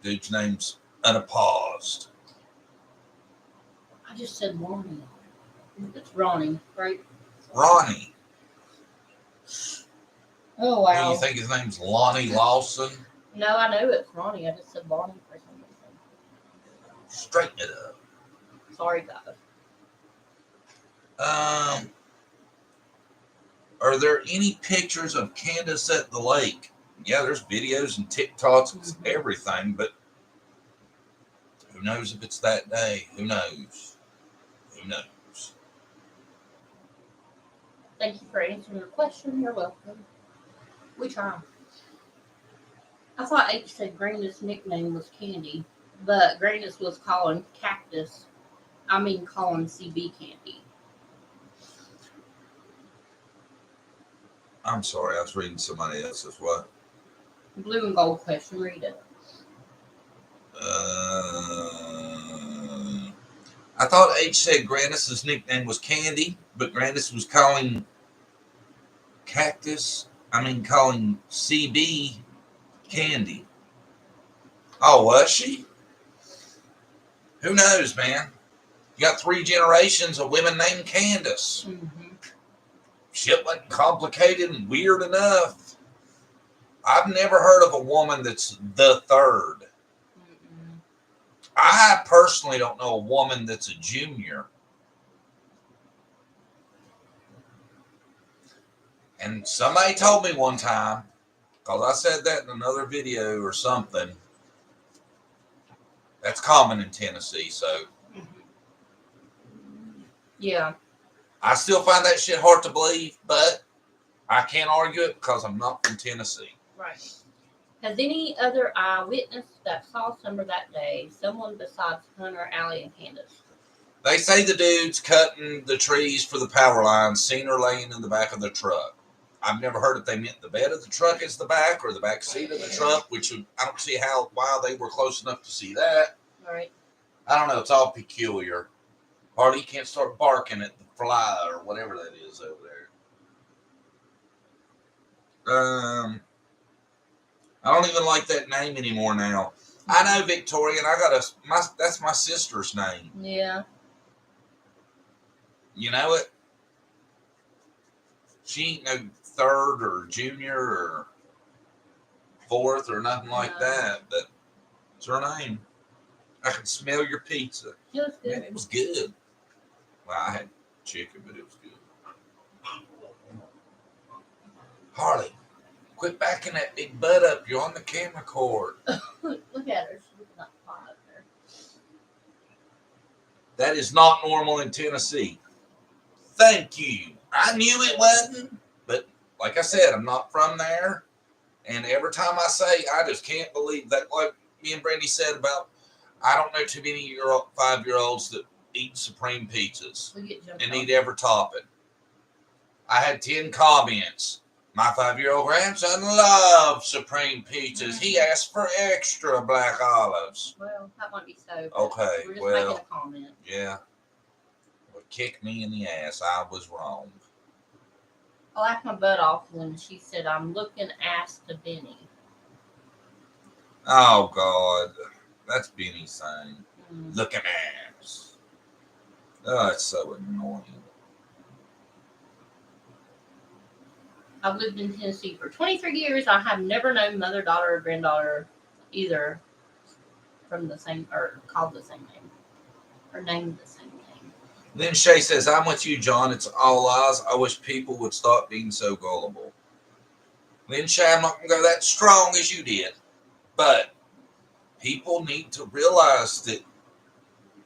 Dude's name's Unopposed. I just said Ronnie. It's Ronnie, right? Ronnie. Oh, wow. Do you think his name's Lonnie Lawson? No, I know it's Ronnie. I just said Ronnie for some reason. Straighten it up. Sorry, guys. Are there any pictures of Candus at the lake? Yeah, there's videos and TikToks and everything, but who knows if it's that day? Who knows? Who knows? Thank you for answering your question. You're welcome. We try. I thought H said Grandis' nickname was Candy, but Grandis was calling Cactus. Calling CB Candy. I'm sorry, I was reading somebody else's what? Blue and gold question. Read it. I thought H said Grandis' nickname was Candy, but Grandis was calling calling CB Candy. Oh, was she? Who knows, man? You got 3 generations of women named Candus. Mm-hmm. Shit wasn't complicated and weird enough. I've never heard of a woman that's the third. Mm-mm. I personally don't know a woman that's a junior. And somebody told me one time, because I said that in another video or something, that's common in Tennessee. So, yeah. I still find that shit hard to believe, but I can't argue it because I'm not from Tennessee. Right. Has any other eyewitness that saw Summer that day, someone besides Hunter, Allie, and Candus? They say the dudes cutting the trees for the power lines seen her laying in the back of the truck. I've never heard if they meant the bed of the truck is the back or the back seat of the truck, which I don't see why they were close enough to see that. All right. I don't know. It's all peculiar. Harley can't start barking at the fly or whatever that is over there. I don't even like that name anymore now. I know Victoria, and that's my sister's name. Yeah. You know it? She ain't no third or junior or fourth or nothing like that, but it's her name. I can smell your pizza. It was good. Man, it was good. Well, I had chicken, but it was good. Harley, quit backing that big butt up. You're on the camera cord. Look at her. She's looking up hot up there. That is not normal in Tennessee. Thank you. I knew it wasn't, but like I said, I'm not from there. And every time I say, I just can't believe that. Like me and Brandy said about, I don't know too many 5-year-olds that eat Supreme pizzas and eat every topping. I had 10 comments. My 5-year-old grandson loves Supreme pizzas. Mm-hmm. He asked for extra black olives. Well, that might be so. Okay, we're just making a comment. Yeah. Well, kick me in the ass. I was wrong. I laughed my butt off when she said, "I'm looking ass to Benny." Oh, God. That's Benny's saying. Looking ass. Oh, it's so annoying. I've lived in Tennessee for 23 years. I have never known mother, daughter, or granddaughter either from the same or called the same name or named the same name. Then Shay says, "I'm with you, John. It's all lies. I wish people would stop being so gullible." Then Shay, I'm not going to go that strong as you did, but people need to realize that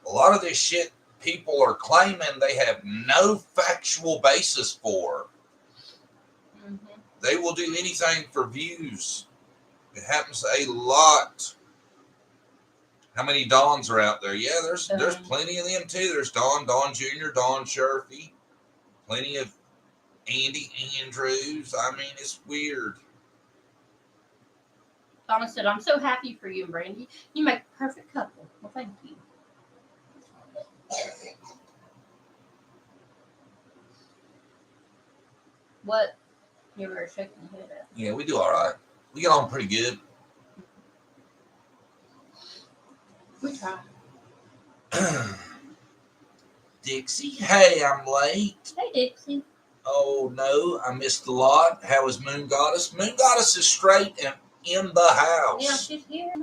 a lot of this shit people are claiming they have no factual basis for. Mm-hmm. They will do anything for views. It happens a lot. How many Dons are out there? Yeah, there's plenty of them too. There's Don Jr., Don Sherfy, plenty of Andy Andrews. I mean, it's weird. Donna said, "I'm so happy for you and Brandy. You make a perfect couple." Well, thank you. What? You were shaking your head at. Yeah, we do all right. We get on pretty good. We try. Dixie, hey, I'm late. Hey, Dixie. Oh, no, I missed a lot. How is Moon Goddess? Moon Goddess is straight and in the house. Yeah, she's here.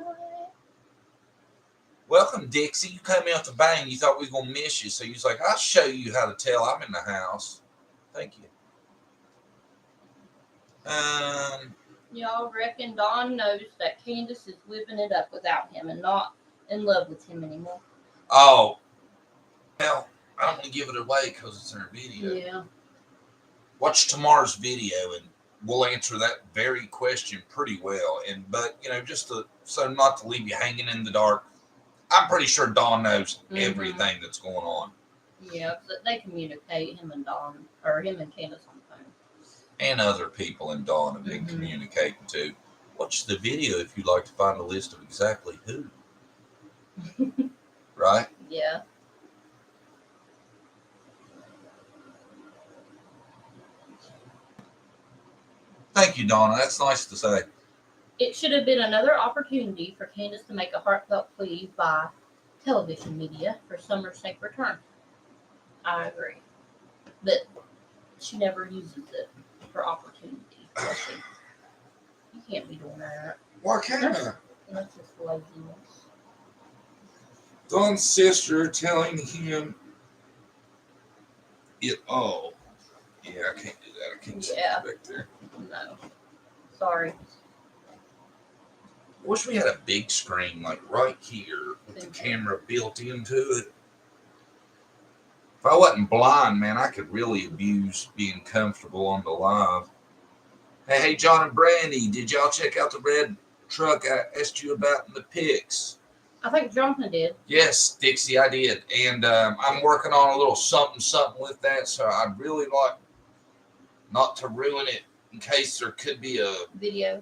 Welcome, Dixie. You came out to bang. You thought we were going to miss you. So you was like, I'll show you how to tell I'm in the house. Thank you. Y'all reckon Don knows that Candus is living it up without him and not in love with him anymore? Oh, well, I don't want to give it away because it's in her video. Yeah. Watch tomorrow's video and will answer that very question pretty well. But you know, so not to leave you hanging in the dark, I'm pretty sure Dawn knows everything that's going on. Yeah, they communicate, him and Dawn, or him and Candus on the phone. And other people in Dawn have been communicating too. Watch the video if you'd like to find a list of exactly who. Right? Yeah. Thank you, Donna. That's nice to say. It should have been another opportunity for Candus to make a heartfelt plea by television media for Summer's safe return. I agree. But she never uses it for opportunity. You can't be doing that. Why can't I? That's just laziness. Don's sister telling him it. Oh, yeah, I can't do that. I can't sit back there. No. Sorry. I wish we had a big screen like right here with the camera built into it. If I wasn't blind, man, I could really abuse being comfortable on the live. Hey, John and Brandy, did y'all check out the red truck I asked you about in the pics? I think Jonathan did. Yes, Dixie, I did. And I'm working on a little something with that, so I'd really like not to ruin it in case there could be a video.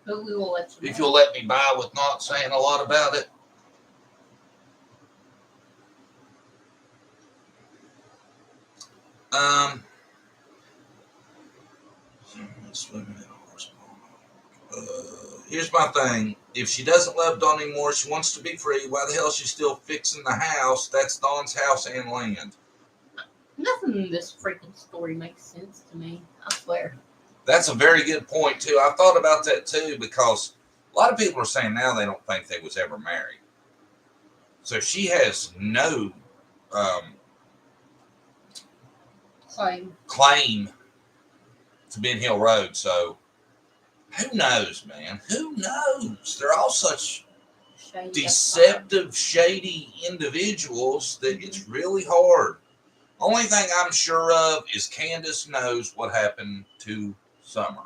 But we will let you know. If you'll let me by with not saying a lot about it. Here's my thing. If she doesn't love Dawn anymore, she wants to be free. Why the hell is she still fixing the house? That's Dawn's house and land. Nothing in this freaking story makes sense to me. I swear. That's a very good point, too. I thought about that, too, because a lot of people are saying now they don't think they was ever married. So she has no claim to Ben Hill Road. So who knows, man? Who knows? They're all such deceptive, shady individuals that it's really hard. Only thing I'm sure of is Candus knows what happened to Summer.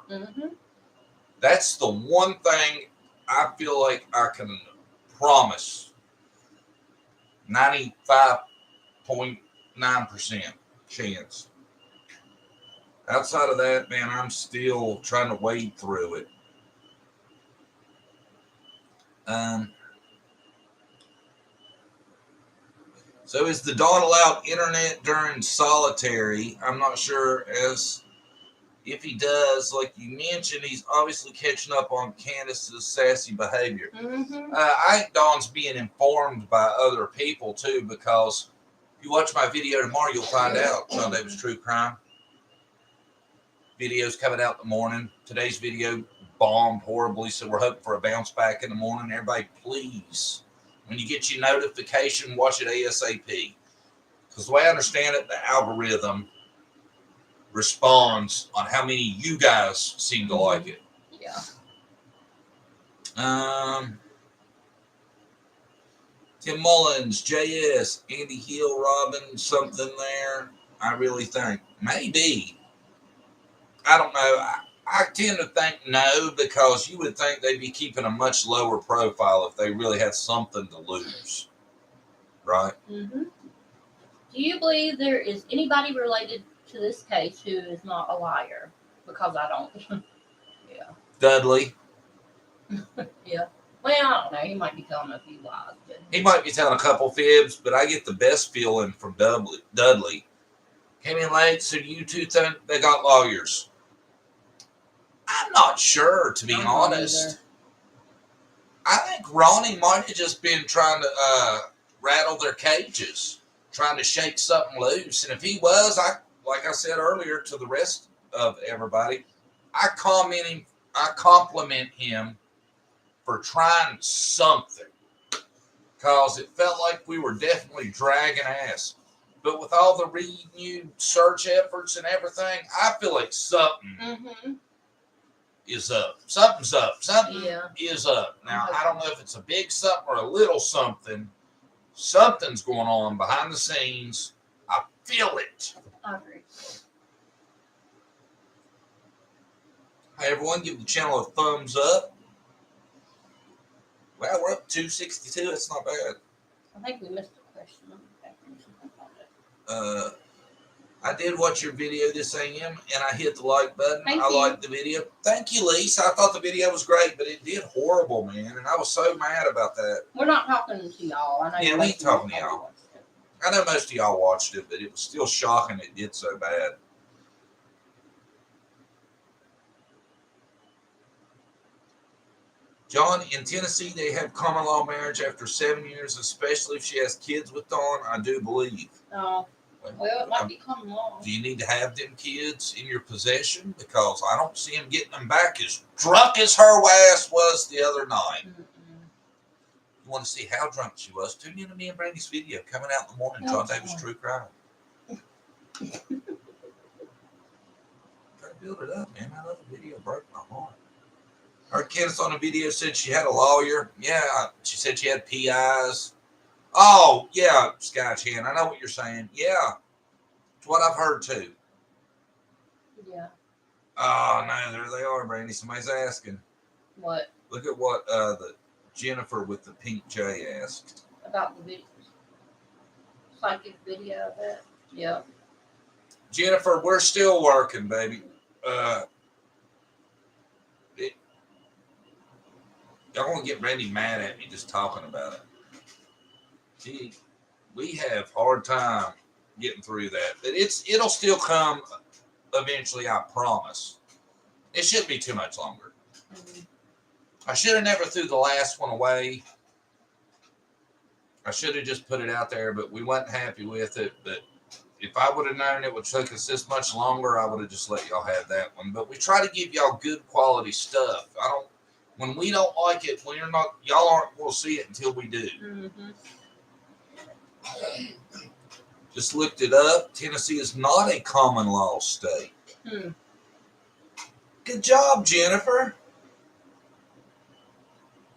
That's the one thing I feel like I can promise 95.9% chance. Outside of that, man, I'm still trying to wade through it. So is the Dawn allowed internet during solitary? I'm not sure as if he does. Like you mentioned, he's obviously catching up on Candus's sassy behavior. I think Dawn's being informed by other people too, because if you watch my video tomorrow, you'll find out. Sean Davis True Crime videos coming out in the morning. Today's video bombed horribly, so we're hoping for a bounce back in the morning. Everybody, please, when you get your notification, watch it ASAP. Because the way I understand it, the algorithm responds on how many you guys seem to like it. Yeah. Tim Mullins, JS, Andy Hill, Robin, something there. I really think maybe. I don't know. I tend to think no, because you would think they'd be keeping a much lower profile if they really had something to lose. Right? Do you believe there is anybody related to this case who is not a liar? Because I don't. Yeah. Dudley. Yeah. Well, I don't know. He might be telling a few lies. But... He might be telling a couple fibs, but I get the best feeling from Dudley. Came in late, so you two think they got lawyers? I'm not sure, to be honest. I think Ronnie might have just been trying to rattle their cages, trying to shake something loose. And if he was, like I said earlier to the rest of everybody, I compliment him for trying something, because it felt like we were definitely dragging ass. But with all the renewed search efforts and everything, I feel like something is up. Something's up. Something is up. Now, I don't know if it's a big something or a little something. Something's going on behind the scenes. I feel it. I agree. Hey, everyone, give the channel a thumbs up. Wow, we're up 262. That's not bad. I think we missed a question. I did watch your video this AM, and I hit the like button. Thank I you. liked the video. Thank you, Lisa. I thought the video was great, but it did horrible, man, and I was so mad about that. We're not talking to y'all. I know. Yeah, we ain't talking to y'all. I know most of y'all watched it, but it was still shocking it did so bad. John, in Tennessee, they have common law marriage after 7 years, especially if she has kids with Dawn, I do believe. Oh, well, it might be common law. Do you need to have them kids in your possession? Because I don't see him getting them back as drunk as her ass was the other night. You want to see how drunk she was? Tune in to me and Brandy's video coming out in the morning. John Davis True Crime. Try to build it up, man. I love the video. Broke my heart. Heard Candus on a video said she had a lawyer. Yeah, she said she had PIs. Oh, yeah, Sky Chan. I know what you're saying. Yeah, it's what I've heard too. Yeah. Oh, no, there they are, Brandy. Somebody's asking. What? Look at what the Jennifer with the pink J asked. About the video. Psychic video of that. Yeah. Jennifer, we're still working, baby. Y'all want to get Brandy mad at me just talking about it. Gee, we have hard time getting through that. But it'll still come eventually, I promise. It shouldn't be too much longer. I should have never threw the last one away. I should have just put it out there, but we wasn't happy with it. But if I would have known it would take us this much longer, I would have just let y'all have that one. But we try to give y'all good quality stuff. When we don't like it, y'all aren't going to see it until we do. Just looked it up. Tennessee is not a common law state. Good job, Jennifer.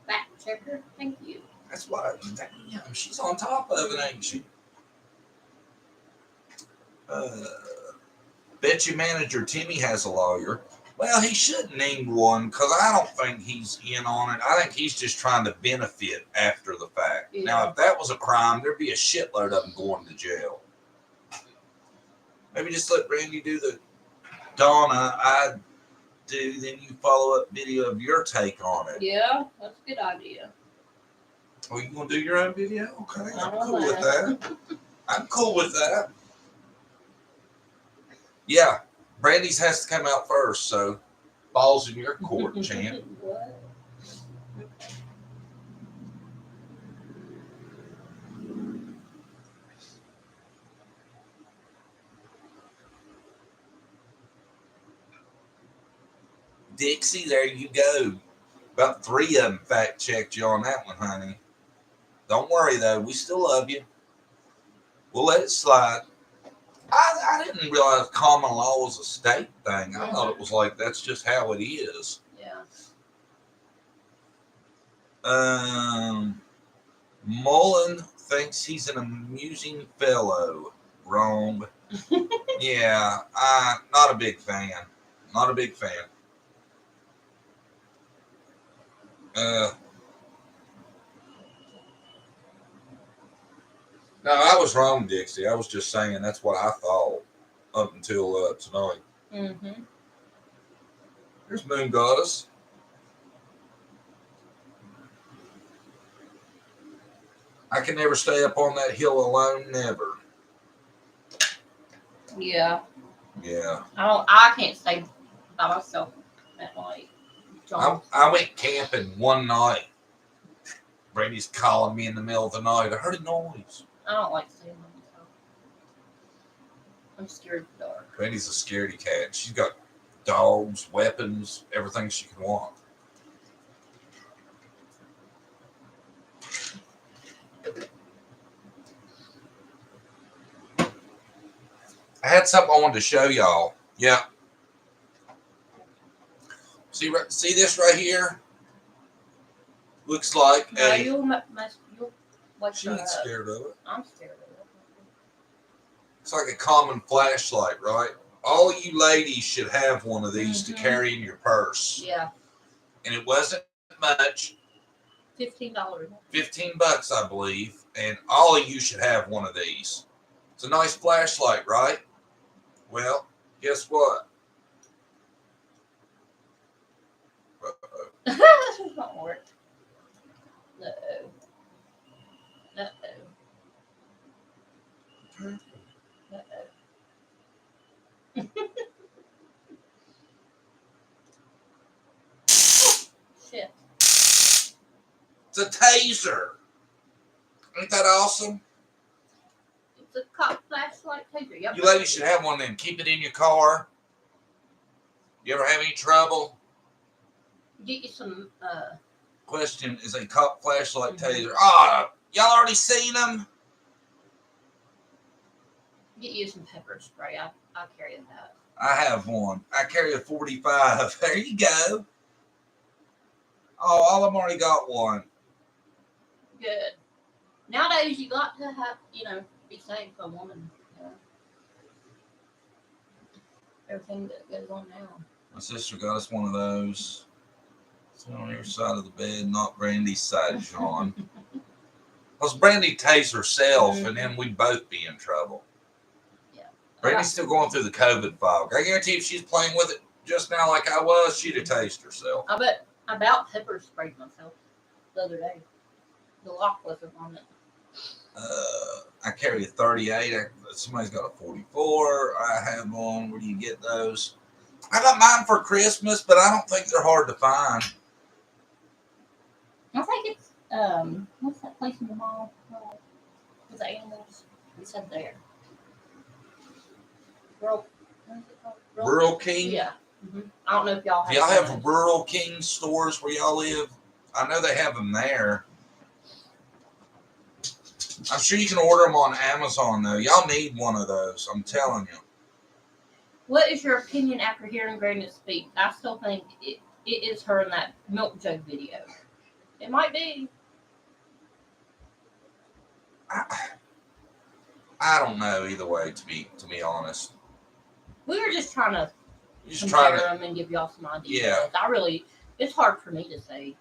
Fact checker. Thank you. That's why. Damn, she's on top of it, ain't she? Bet you manager Timmy has a lawyer. Well, he should name one because I don't think he's in on it. I think he's just trying to benefit after the fact. Yeah. Now, if that was a crime, there'd be a shitload of them going to jail. Maybe just let Brandy do the Donna, I do, then you follow up video of your take on it. Yeah, that's a good idea. Oh, you going to do your own video? Okay, I'm cool with that. I'm cool with that. Yeah. Brandy's has to come out first, so balls in your court, champ. What? Dixie, there you go. About 3 of them fact checked you on that one, honey. Don't worry, though. We still love you. We'll let it slide. I didn't realize common law was a state thing. I thought it was like that's just how it is. Yeah. Mullen thinks he's an amusing fellow. Wrong. Yeah, not a big fan. Not a big fan. No, I was wrong, Dixie. I was just saying that's what I thought up until tonight. There's Moon Goddess. I can never stay up on that hill alone. Never. Yeah. Yeah. I can't stay by myself at night. I went camping one night. Brady's calling me in the middle of the night. I heard a noise. I don't like staying by myself. I'm scared of the dark. Brady's a scaredy cat. She's got dogs, weapons, everything she can want. I had something I wanted to show y'all. Yeah. See this right here? Looks like she ain't scared of it. I'm scared of it. It's like a common flashlight, right? all you ladies should have one of these to Mhm. carry in your purse. Yeah, And it wasn't much, $15. $15, I believe. And all of you should have one of these. It's a nice flashlight, right? Well, guess what? This won't work. Uh-oh. Uh-oh. Uh-oh. Shit. It's a taser. Ain't that awesome? It's a cop flashlight taser. Yep. You ladies should have one of them. Keep it in your car. You ever have any trouble? Get you some, Question is a cop flashlight Mhm. taser. Ah, y'all already seen them? get you some pepper spray. I'll carry that. I have one. I carry a 45. There you go. Oh, all of them already got one. Good. Nowadays, you got to have, be safe for a woman. Everything that goes on now. My sister got us one of those. It's on your side of the bed, not Brandy's side, Sean. Because Brandy tased herself, and then we'd both be in trouble. Yeah. Brandy's still going through the COVID fog. I guarantee if she's playing with it just now like I was, she'd have tased herself. I bet I about pepper sprayed myself the other day. The lock wasn't on it. I carry a 38. Somebody's got a 44. I have one. Where do you get those? I got mine for Christmas, but I don't think they're hard to find. I think it's what's that place in the mall with the animals? We said there. What is it called? Rural King? Yeah. Mm-hmm. I don't know if y'all have. Do y'all have those. Rural King stores where y'all live? I know they have them there. I'm sure you can order them on Amazon, though. Y'all need one of those. I'm telling you. What is your opinion after hearing Granny speak? I still think it is her in that milk jug video. It might be. I don't know either way. To be honest, We were just trying to just compare trying to. them and give y'all some ideas. Yeah. It's hard for me to say,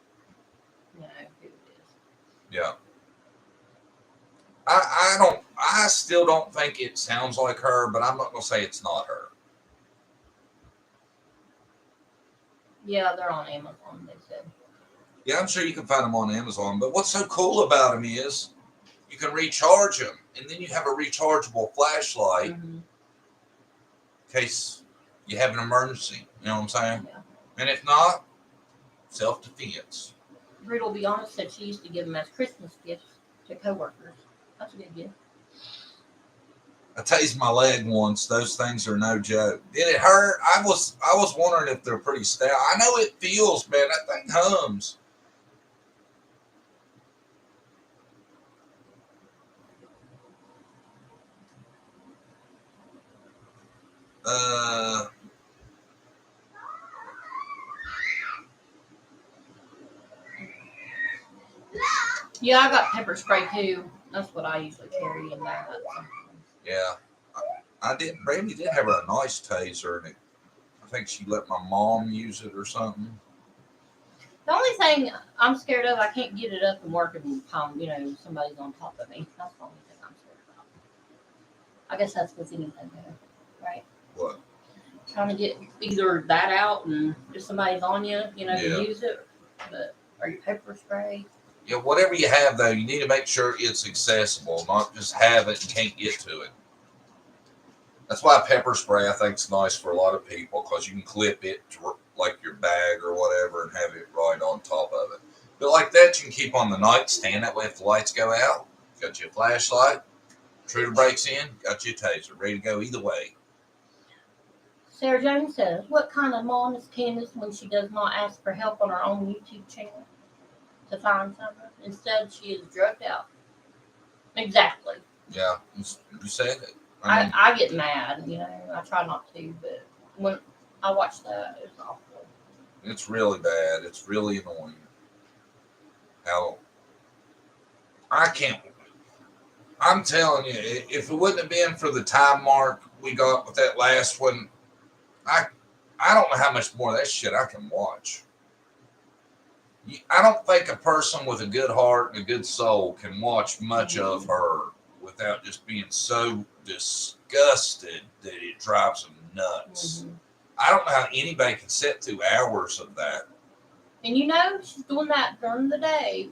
who it is. Yeah. I still don't think it sounds like her, but I'm not gonna say it's not her. Yeah, they're on Amazon, they said. Yeah, I'm sure you can find them on Amazon. But what's so cool about them is you can recharge them, and then you have a rechargeable flashlight Mm-hmm. in case you have an emergency. You know what I'm saying? Yeah. And if not, self-defense. Brittle, be honest, said she used to give them as Christmas gifts to coworkers. That's a good gift. I tased my leg once. Those things are no joke. Did it hurt? I was wondering if they're pretty stout. I know it feels, man. That thing hums. Yeah, I got pepper spray too. That's what I usually carry in that. Yeah. I did. Brandy did have a nice taser, and I think she let my mom use it or something. The only thing I'm scared of, I can't get it up and work and somebody's on top of me. That's the only thing I'm scared about. I guess that's with anything there, right? What? Trying to get either that out and if somebody's on you, Yeah. to use it, or your pepper spray. Yeah, whatever you have, though, you need to make sure it's accessible, not just have it and can't get to it. That's why pepper spray, I think, is nice for a lot of people because you can clip it to like your bag or whatever and have it right on top of it. But like that, you can keep on the nightstand. That way, if the lights go out, got you a flashlight. Intruder breaks in, got you a taser, ready to go either way. Sarah Jones says, what kind of mom is Candus when she does not ask for help on her own YouTube channel to find something? Instead, she is drugged out. Exactly. Yeah, you said it. I get mad, I try not to, but when I watch that, it's awful. It's really bad. It's really annoying. How I'm telling you, if it wouldn't have been for the time mark we got with that last one, I don't know how much more of that shit I can watch. I don't think a person with a good heart and a good soul can watch much of her without just being so disgusted that it drives them nuts. I don't know how anybody can sit through hours of that. And you know, she's doing that during the day.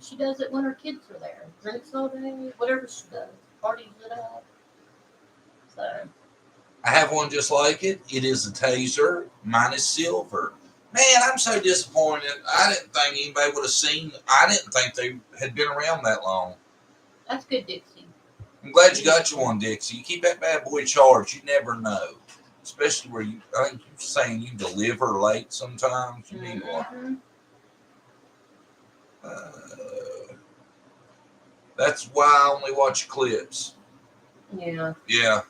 She does it when her kids are there. Drinks all day, whatever she does. Parties it up. So. I have one just like it. It is a taser. Mine is silver. Man, I'm so disappointed. I didn't think anybody would have seen. I didn't think they had been around that long. That's good, Dixie. I'm glad you got you one, Dixie. You keep that bad boy charged. You never know. Especially where you, I think you're saying you deliver late sometimes. You need one. That's why I only watch clips. Yeah. Yeah.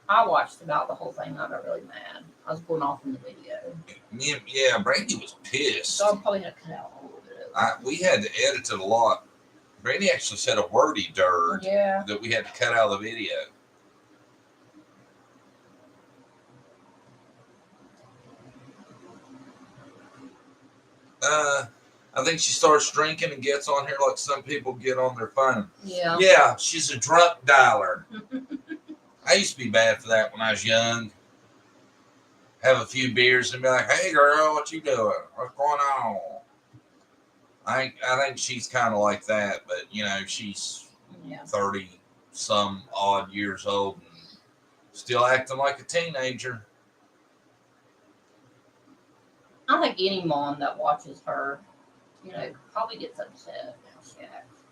I watched about the whole thing. I got really mad. I was going off in the video. Yeah, Brandy was pissed. So I probably had to cut out a little bit of it. We had to edit it a lot. Brandy actually said a wordy dirt that we had to cut out of the video. I think she starts drinking and gets on here like some people get on their phone. Yeah. Yeah, she's a drunk dialer. I used to be bad for that when I was young. Have a few beers and be like, "Hey, girl, what you doing? What's going on?" I think she's kind of like that, but you know, she's 30 some odd years old and still acting like a teenager. I think any mom that watches her, you know, probably gets upset how she acts.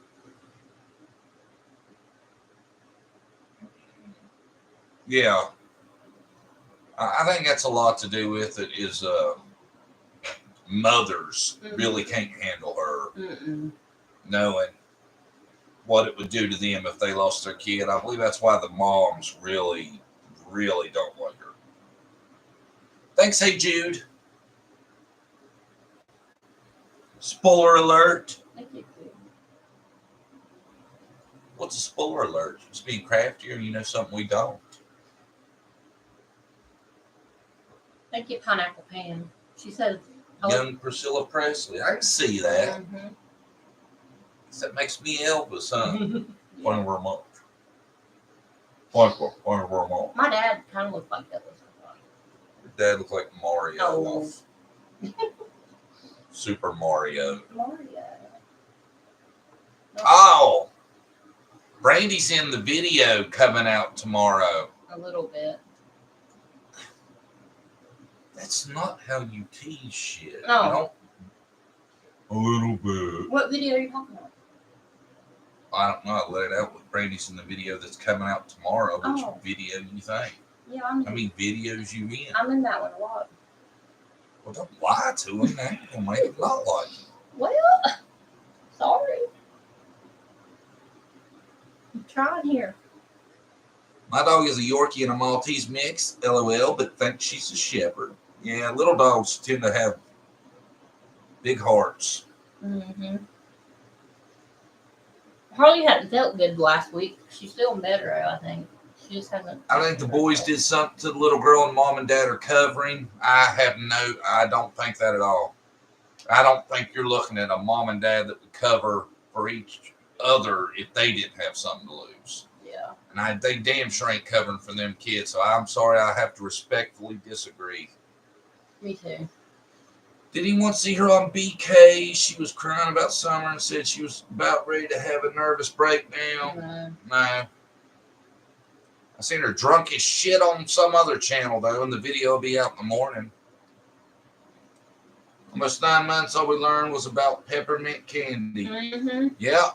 Yeah. I think that's a lot to do with it is mothers really can't handle her knowing what it would do to them if they lost their kid. I believe that's why the moms really, really don't like her. Thanks, hey Jude. Spoiler alert. What's a spoiler alert? It's being craftier and you know something we don't. Thank you, Pineapple Pan. She says, Young Priscilla Presley. I can see that. That makes me Elvis, huh? Point where my dad kind of looks like Elvis. Your dad looked like Mario. Oh. Super Mario. Mario. Oh! Brandy's in the video coming out tomorrow. A little bit. That's not how you tease shit. No. A little bit. What video are you talking about? I don't know. I let it out with Brandy's in the video that's coming out tomorrow. Which video do you think? Yeah, How many videos you in? I'm in that one a lot. Well, don't lie to him. Now you're going to make him not like you. Well, sorry. I'm trying here. My dog is a Yorkie and a Maltese mix, LOL, but thinks she's a shepherd. Yeah, little dogs tend to have big hearts. Harley hadn't felt good last week. She's feeling better, I think. She just hasn't. I think the boys did something to the little girl and mom and dad are covering. I don't think that at all. I don't think you're looking at a mom and dad that would cover for each other if they didn't have something to lose. Yeah. And they damn sure ain't covering for them kids. So I'm sorry, I have to respectfully disagree. Me too. Did anyone see her on BK? She was crying about Summer and said she was about ready to have a nervous breakdown. No. I seen her drunk as shit on some other channel, though, and the video will be out in the morning. Almost 9 months, all we learned was about peppermint candy. Yeah.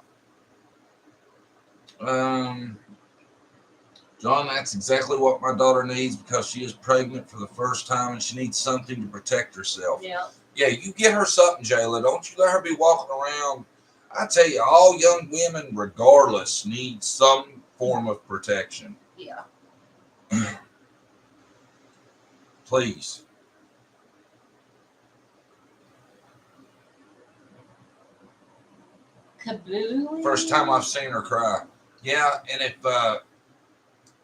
John, that's exactly what my daughter needs because she is pregnant for the first time and she needs something to protect herself. Yeah. Yeah, you get her something, Jayla. Don't you let her be walking around. I tell you, all young women, regardless, need some form of protection. Yeah. Please. Kaboo. First time I've seen her cry. Yeah, and if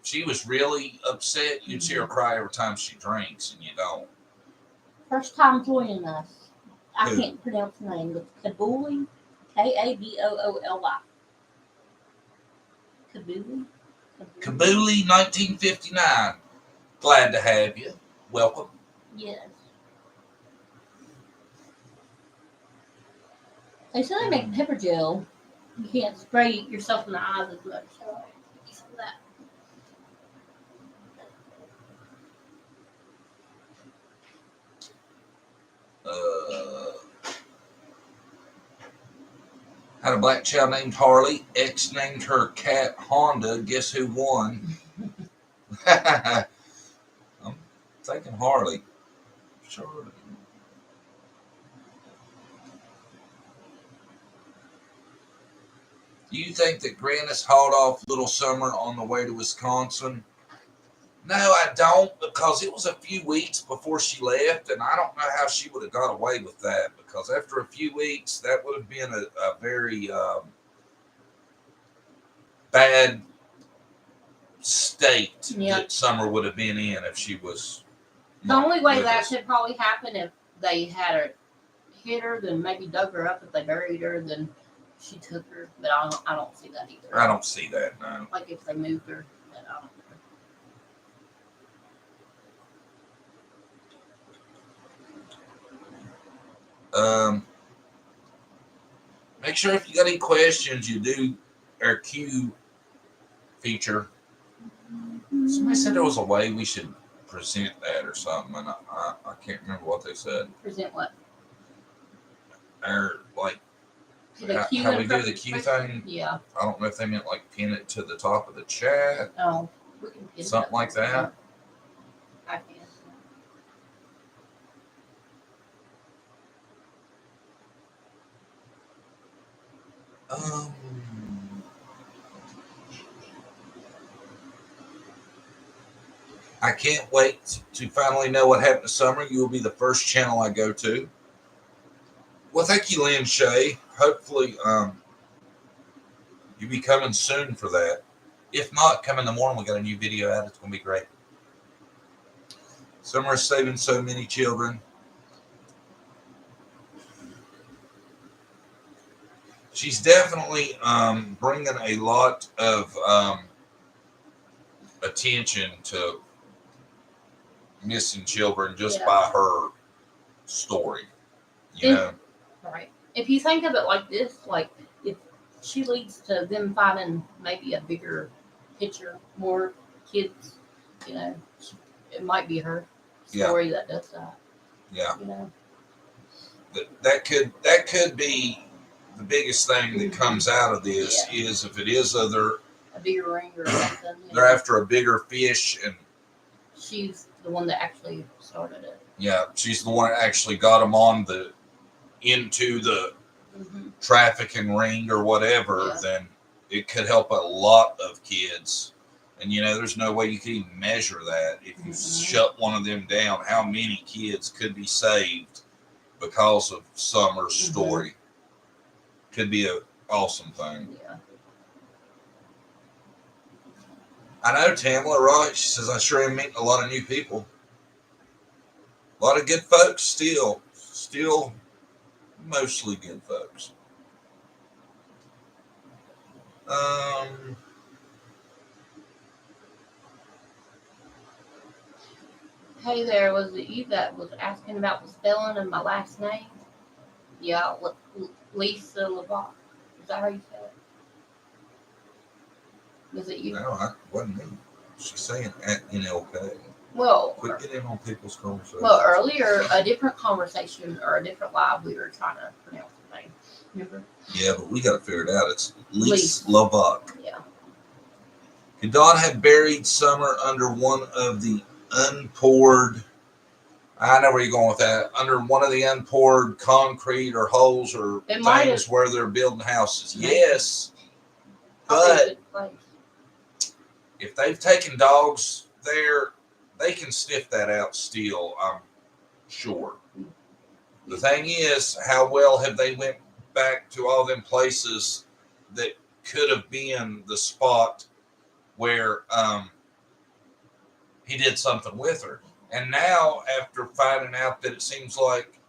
she was really upset, you'd see her cry every time she drinks, and you don't. First time joining us. I Who? can't pronounce the name. It's Kabooli. Kabooli. Kabooli? Kabooli 1959. Glad to have you. Welcome. Yes. They said they make pepper gel. You can't spray yourself in the eyes as much. So I get some of that. Had a black child named Harley. X named her cat Honda. Guess who won? I'm thinking Harley. Sure. Do you think that Grannis hauled off Little Summer on the way to Wisconsin? No, I don't, because it was a few weeks before she left, and I don't know how she would have got away with that, because after a few weeks, that would have been a very bad state that Summer would have been in if she was. The only way that could probably happen if they had her hit her, then maybe dug her up. If they buried her, then she took her. But I don't see that either. I don't see that, no. Like if they moved her, then I don't know. Make sure if you got any questions, you do our Q feature. Somebody said there was a way we should present that or something, and I can't remember what they said. Present what? Or like The how we do the Q thing. Yeah. I don't know if they meant like pin it to the top of the chat. Oh, we can pin something like that. I can. I can't wait to finally know what happened to Summer. You will be the first channel I go to. Well, thank you, Lynn Shay. Hopefully, you'll be coming soon for that. If not, come in the morning. We got a new video out. It's going to be great. Summer is saving so many children. She's definitely bringing a lot of attention to missing children just by her story. You know? Right. If you think of it like this, like if she leads to them finding maybe a bigger picture, more kids, you know, it might be her story that does that. Yeah. You know? That could be the biggest thing that comes out of this is if it is a bigger ring or something. They're after a bigger fish, and she's the one that actually started it. Yeah, she's the one that actually got them on into the trafficking ring or whatever. Then it could help a lot of kids. And you know, there's no way you can even measure that. If you shut one of them down, how many kids could be saved because of Summer's story? Could be an awesome thing. Yeah. I know Tamla, right? She says, I sure am meeting a lot of new people. A lot of good folks still mostly good folks. Hey there, was it you that was asking about the spelling of my last name? Yeah, Lisa LeBach. Is that how you say it? Was it you? No, it wasn't me. She's saying at NLK. Well, quit getting on people's conversations. Well, earlier, a different conversation or a different live, we were trying to pronounce the name. Remember? Yeah, but we got to figure it out. It's Lisa LeBach. Yeah. Could Dawn have buried Summer under one of the unpoured? I know where you're going with that. Under one of the unpoured concrete or holes or things where they're building houses. Yes. But if they've taken dogs there, they can sniff that out still, I'm sure. The thing is, how well have they went back to all them places that could have been the spot where he did something with her. And now, after finding out that it seems like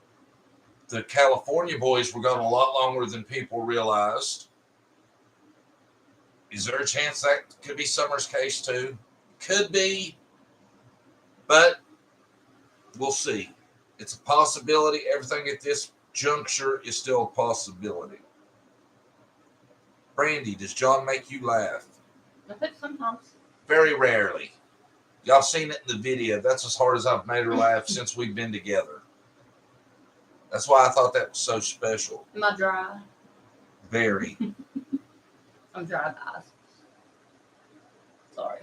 the California boys were gone a lot longer than people realized, is there a chance that could be Summer's case too? Could be, but we'll see. It's a possibility. Everything at this juncture is still a possibility. Brandy, does John make you laugh? I think sometimes. Very rarely. Y'all seen it in the video. That's as hard as I've made her laugh since we've been together. That's why I thought that was so special. Am I dry? Very. I'm dry, guys. Sorry.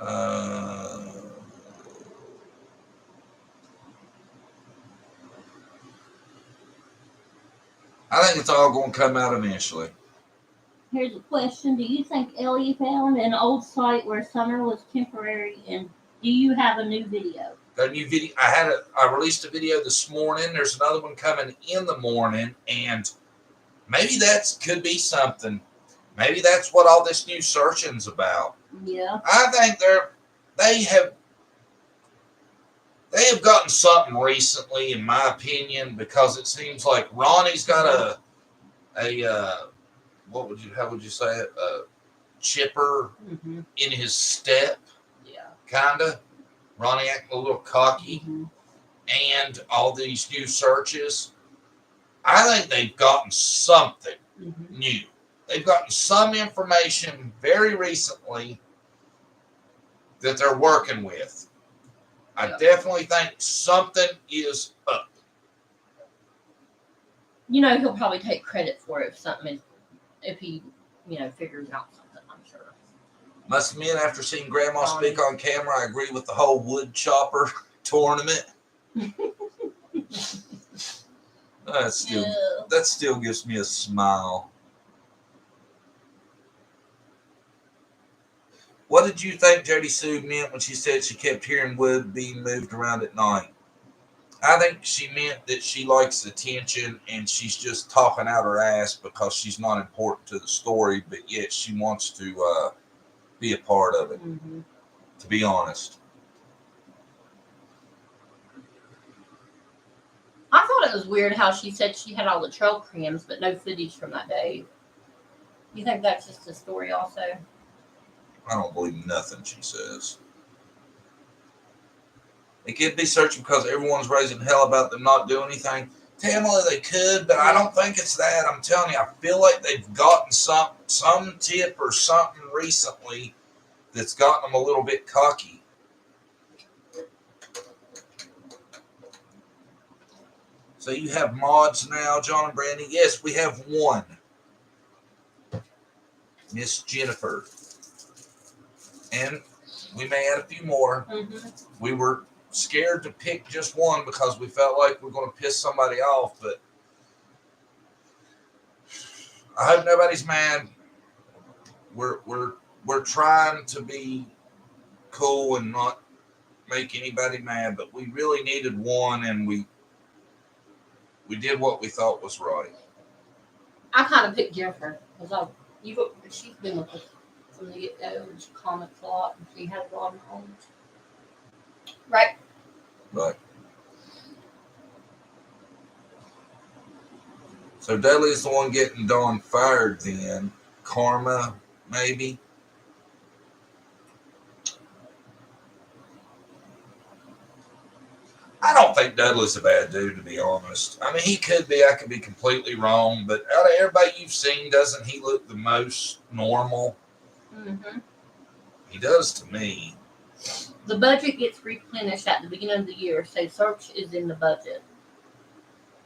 I think it's all going to come out eventually. Here's a question. Do you think Ellie found an old site where Summer was temporary, and do you have a new video? Got a new video. I released a video this morning. There's another one coming in the morning, and maybe that could be something. Maybe that's what all this new searching's about. Yeah. I think they have gotten something recently, in my opinion, because it seems like Ronnie's got how would you say it? A chipper in his step. Yeah. Kinda. Ronnie acting a little cocky. Mm-hmm. And all these new searches. I think they've gotten something new. They've gotten some information very recently that they're working with. I definitely think something is up. You know, he'll probably take credit for it if he, figures out something, I'm sure. Must admit, after seeing Grandma speak on camera, I agree with the whole wood chopper tournament. That still gives me a smile. What did you think Jody Sue meant when she said she kept hearing wood being moved around at night? I think she meant that she likes attention and she's just talking out her ass because she's not important to the story, but yet she wants to be a part of it, to be honest. I thought it was weird how she said she had all the trail cams, but no footage from that day. You think that's just a story also? I don't believe nothing she says. It could be searching because everyone's raising hell about them not doing anything. Tamala, they could, but I don't think it's that. I'm telling you, I feel like they've gotten some tip or something recently that's gotten them a little bit cocky. So you have mods now, John and Brandy. Yes, we have one. Miss Jennifer. And we may add a few more. We were scared to pick just one because we felt like we're going to piss somebody off, but I hope nobody's mad. We're trying to be cool and not make anybody mad, but we really needed one, and we did what we thought was right. I kind of picked Jennifer because she's been with us from the get-go, and she comments a lot, and she has a lot of knowledge. Right. Right. So Dudley's the one getting Dawn fired then. Karma, maybe. I don't think Dudley's a bad dude, to be honest. I mean, he could be. I could be completely wrong. But out of everybody you've seen, doesn't he look the most normal? He does to me. The budget gets replenished at the beginning of the year, so search is in the budget.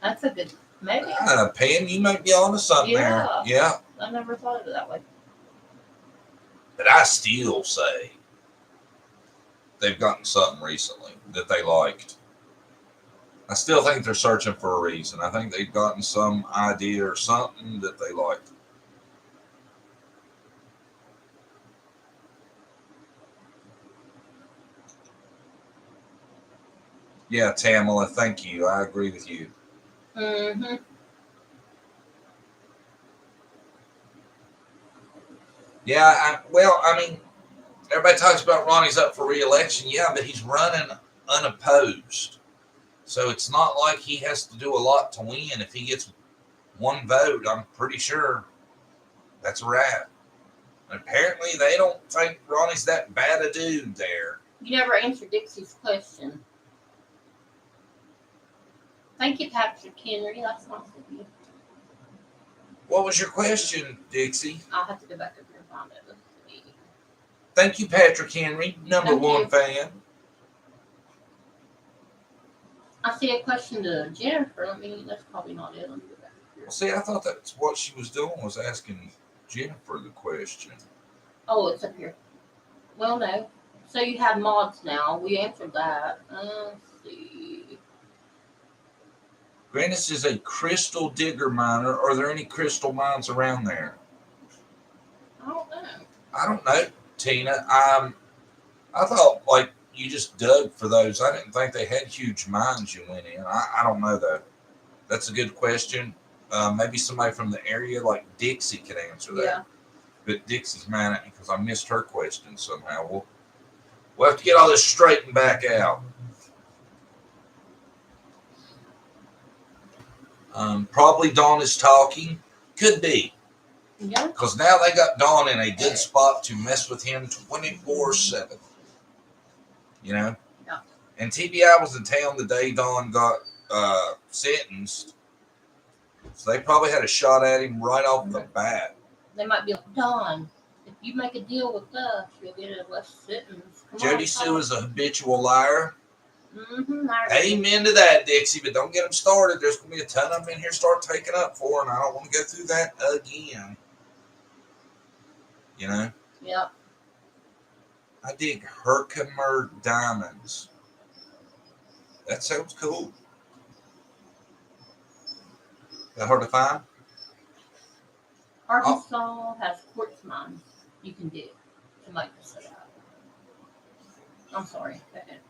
That's a good, maybe. Pam, you might be onto something there. Yeah. I never thought of it that way. But I still say they've gotten something recently that they liked. I still think they're searching for a reason. I think they've gotten some idea or something that they liked. Yeah, Tamala, thank you. I agree with you. Yeah, everybody talks about Ronnie's up for re-election. Yeah, but he's running unopposed. So it's not like he has to do a lot to win. If he gets one vote, I'm pretty sure that's a wrap. And apparently they don't think Ronnie's that bad a dude there. You never answered Dixie's question. Thank you, Patrick Henry. That's nice of you. What was your question, Dixie? I'll have to go back up here and find it. Let's see. Thank you, Patrick Henry, number Thank one you. fan. I see a question to Jennifer. That's probably not it. Let me go back up here. See, I thought that's what she was doing, was asking Jennifer the question. Oh, it's up here. Well, no. So you have mods now. We answered that. Let's see. Grandis is a crystal digger miner. Are there any crystal mines around there? I don't know, Tina. I thought like you just dug for those. I didn't think they had huge mines you went in. I don't know though. That's a good question. Maybe somebody from the area like Dixie could answer that. Yeah. But Dixie's mad at me because I missed her question somehow. We'll have to get all this straightened back out. Probably Dawn is talking. Could be. Yeah. Because now they got Dawn in a good spot to mess with him 24/7. You know? Yeah. And TBI was in town the day Dawn got sentenced. So they probably had a shot at him right off the bat. They might be like, Dawn, if you make a deal with us, you'll get a less sentence. Jody Sue is a habitual liar. Mm-hmm. Amen to that, Dixie, but don't get them started. There's going to be a ton of them in here start taking up for, and I don't want to go through that again. You know? Yep. I dig Herkimer diamonds. That sounds cool. That hard to find? Arkansas has quartz mines you can dig to make this out. I'm sorry. Go ahead.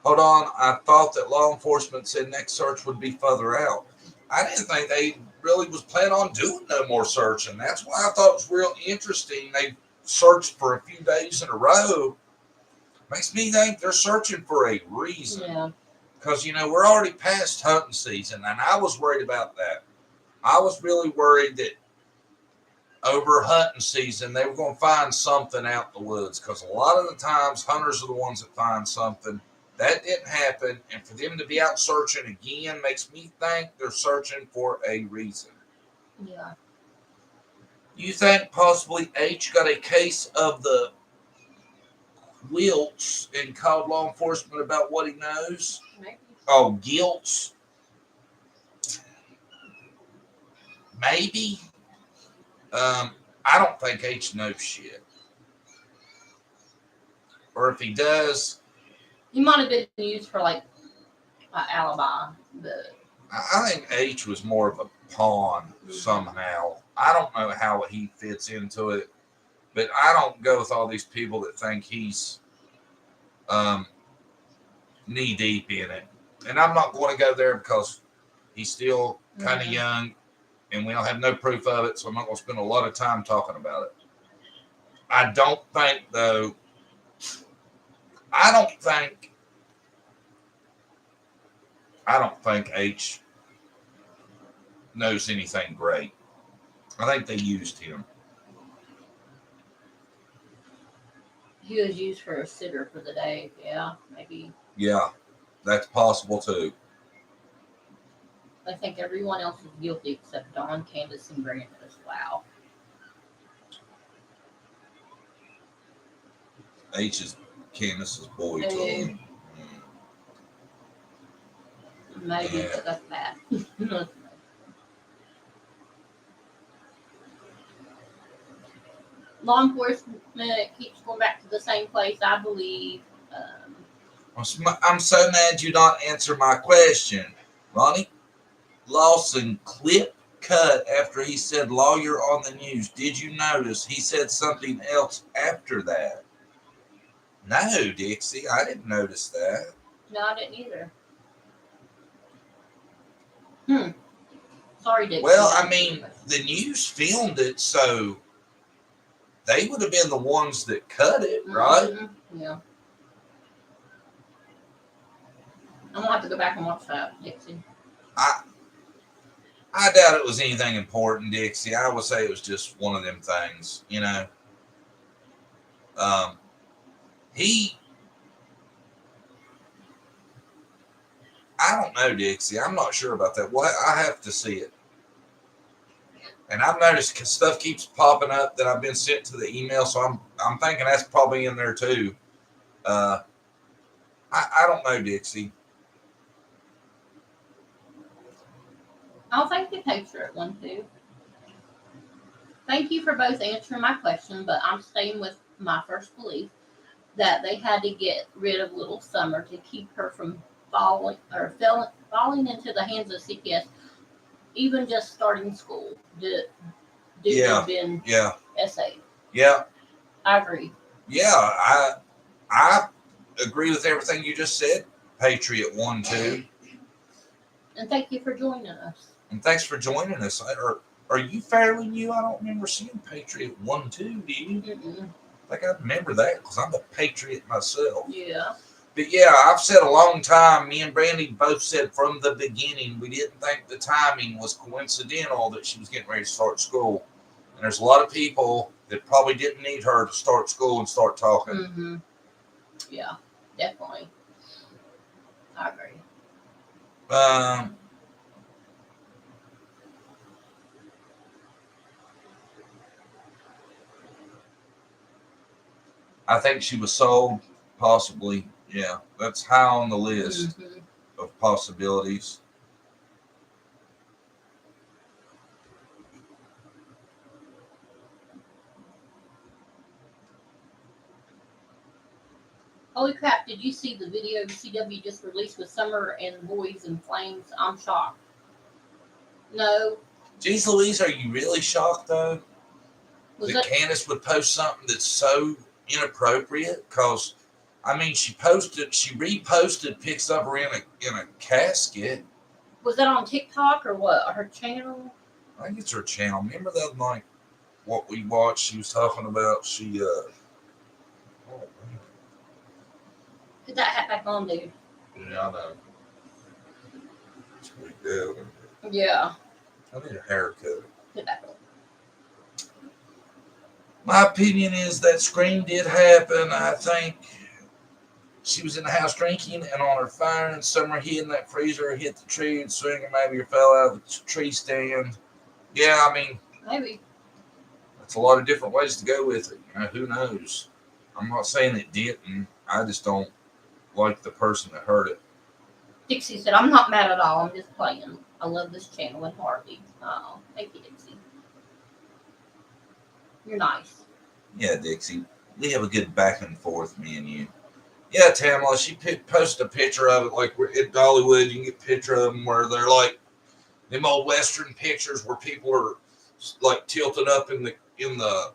Hold on. I thought that law enforcement said next search would be further out. I didn't think they really was planning on doing no more searching. That's why I thought it was real interesting. They searched for a few days in a row. Makes me think they're searching for a reason. Yeah. Because, you know, we're already past hunting season, and I was worried about that. I was really worried that over hunting season, they were going to find something out in the woods, because a lot of the times, hunters are the ones that find something. That didn't happen, and for them to be out searching again makes me think they're searching for a reason. Yeah. You think possibly H got a case of the quilts and called law enforcement about what he knows? Maybe. Oh, guilts? Maybe. I don't think H knows shit. Or if he does, He might have been used for like an alibi, but I think H was more of a pawn somehow. I don't know how he fits into it, but I don't go with all these people that think he's knee deep in it. And I'm not going to go there because he's still kind of young and we don't have no proof of it, so I'm not going to spend a lot of time talking about it. I don't think, though, I don't think H knows anything great. I think they used him. he was used for a sitter for the day. Yeah, maybe. Yeah, that's possible too. I think everyone else is guilty except Dawn, Candus, and Candus. Wow. H is Candus's boy too. Maybe, Yeah. but that's bad. Law enforcement keeps going back to the same place, I believe. I'm so mad you not answer my question. Ronnie Lawson clip cut after he said lawyer on the news. Did you notice he said something else after that? No, Dixie, I didn't notice that. No, I didn't either. Sorry, Dixie. Well, I mean, the news filmed it, so they would have been the ones that cut it, right? Mm-hmm. Yeah. I'm gonna have to go back and watch that, Dixie. I doubt it was anything important, Dixie. I would say it was just one of them things, you know. I don't know, Dixie. I'm not sure about that. Well, I have to see it. And I've noticed stuff keeps popping up that I've been sent to the email, so I'm thinking that's probably in there too. I don't know, Dixie. I'll thank the Patriot one too. Thank you for both answering my question, but I'm staying with my first belief that they had to get rid of little Summer to keep her from falling into the hands of CPS, even just starting school. Did Yeah. been Yeah. SA. Yeah. I agree. Yeah, I agree with everything you just said. Patriot 1-2. And thank you for joining us. And thanks for joining us. Are you fairly new? I don't remember seeing Patriot 1-2, do you? Mm-mm. I think I remember that because I'm a Patriot myself. Yeah. But yeah, I've said a long time, me and Brandy both said from the beginning, we didn't think the timing was coincidental that she was getting ready to start school. And there's a lot of people that probably didn't need her to start school and start talking. Mm-hmm. Yeah, definitely. I agree. I think she was sold, possibly. Yeah, that's high on the list of possibilities. Holy crap, did you see the video CW just released with Summer and Boys in Flames? I'm shocked. No. Geez Louise, are you really shocked though? That Candus would post something that's so inappropriate? Because, I mean, she reposted pics of her in a casket. Was that on TikTok or what? Her channel? I think it's her channel. Remember that night what we watched? She was talking about Put that hat back on, dude. Yeah, I know. It's pretty dead. Yeah. I need a haircut. Put that on. My opinion is that scream did happen. I think she was in the house drinking and on her phone, and Summer hid in that freezer, hit the tree and swing, and maybe fell out of the tree stand. Yeah, I mean, maybe. That's a lot of different ways to go with it. You know, who knows? I'm not saying it didn't. I just don't like the person that heard it. Dixie said, I'm not mad at all. I'm just playing. I love this channel and Harvey. Oh, thank you, Dixie. You're nice. Yeah, Dixie. We have a good back and forth, me and you. Yeah, Tamala, she posted a picture of it like we're in Dollywood. You can get a picture of them where they're like them old Western pictures where people are like tilted up in the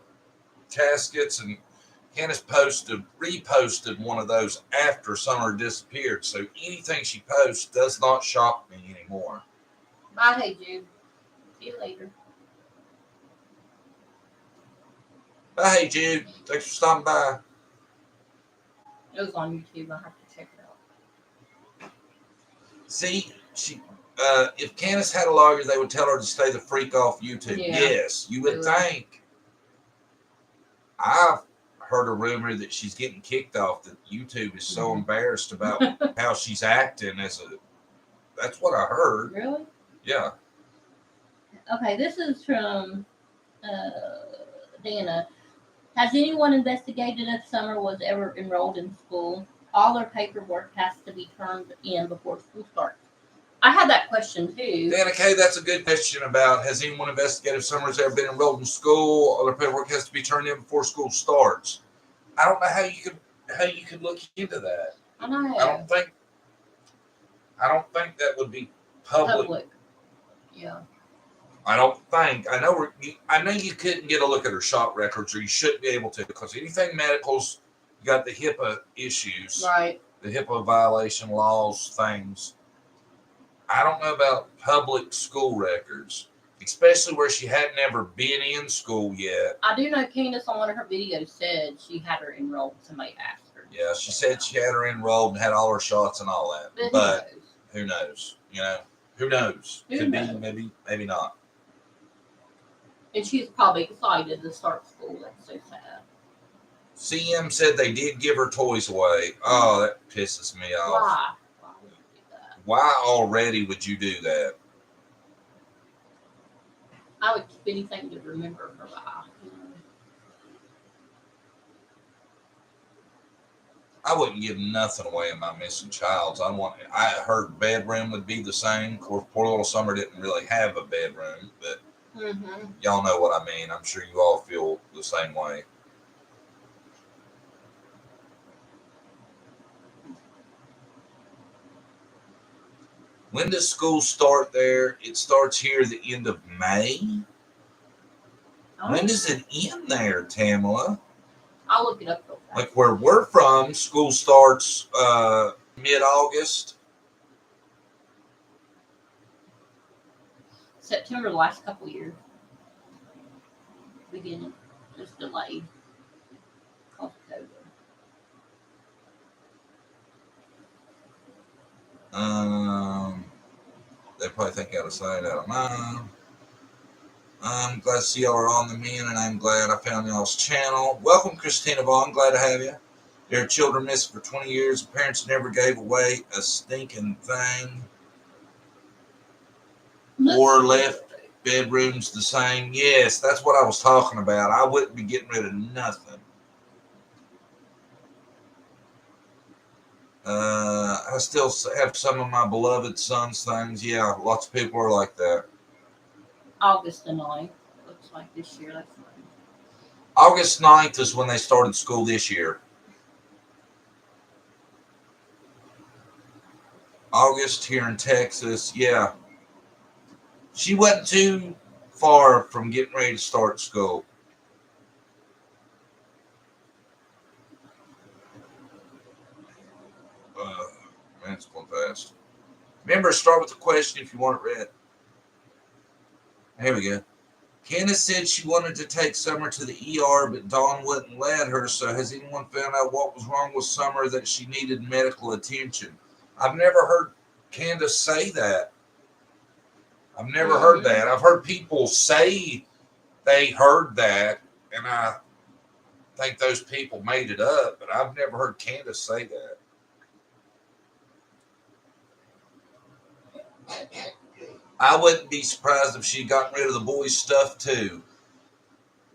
caskets, and Candus reposted one of those after Summer disappeared. So anything she posts does not shock me anymore. Bye, hey Jude. See you later. Bye, hey Jude. Thanks for stopping by. It was on YouTube. I have to check it out. See, if Candus had a lawyer, they would tell her to stay the freak off YouTube. Yeah. Yes, you would think. I've heard a rumor that she's getting kicked off, that YouTube is so embarrassed about how she's acting that's what I heard. Really? Yeah. Okay, this is from Dana. Has anyone investigated if Summer was ever enrolled in school? All her paperwork has to be turned in before school starts. I had that question too. Dana K, that's a good question about has anyone investigated if Summer's ever been enrolled in school? All her paperwork has to be turned in before school starts. I don't know how you could look into that. I know. I don't think that would be public. Yeah. I don't think. I know you couldn't get a look at her shot records, or you shouldn't be able to, because anything medicals, you got the HIPAA issues. Right. The HIPAA violation laws, things. I don't know about public school records, especially where she hadn't ever been in school yet. I do know Candus on one of her videos said she had her enrolled. Somebody asked her. Yeah, she said she had her enrolled and had all her shots and all that. But who knows? You know, who knows? Could be, maybe not. And she's probably excited to start school. That's so sad. CM said they did give her toys away. Oh, that pisses me off. Why? Why would you do that? Why already would you do that? I would keep anything to remember her by. I wouldn't give nothing away in my missing childs. I heard bedroom would be the same. Of course, poor little Summer didn't really have a bedroom, but y'all know what I mean. I'm sure you all feel the same way. When does school start there? It starts here at the end of May. Oh. When does it end there, Tamala? I'll look it up real fast. Like where we're from, school starts mid-August. September the last couple years. Beginning. Just delayed. They probably think out of sight, out of mind. I'm glad to see y'all are on the men, and I'm glad I found y'all's channel. Welcome, Christina Vaughn. Glad to have you. Their children missed for 20 years. Parents never gave away a stinking thing. Or left bedrooms the same. Yes, that's what I was talking about. I wouldn't be getting rid of nothing. I still have some of my beloved son's things. Yeah, lots of people are like that. August the 9th. Looks like this year. That's fine. August 9th is when they started school this year. August here in Texas. Yeah. She wasn't too far from getting ready to start school. Man, it's going fast. Remember, start with the question if you want it read. Here we go. Candus said she wanted to take Summer to the ER, but Dawn wouldn't let her. So has anyone found out what was wrong with Summer that she needed medical attention? I've never heard Candus say that. I've never heard that. I've heard people say they heard that, and I think those people made it up, but I've never heard Candus say that. I wouldn't be surprised if she got rid of the boys' stuff too.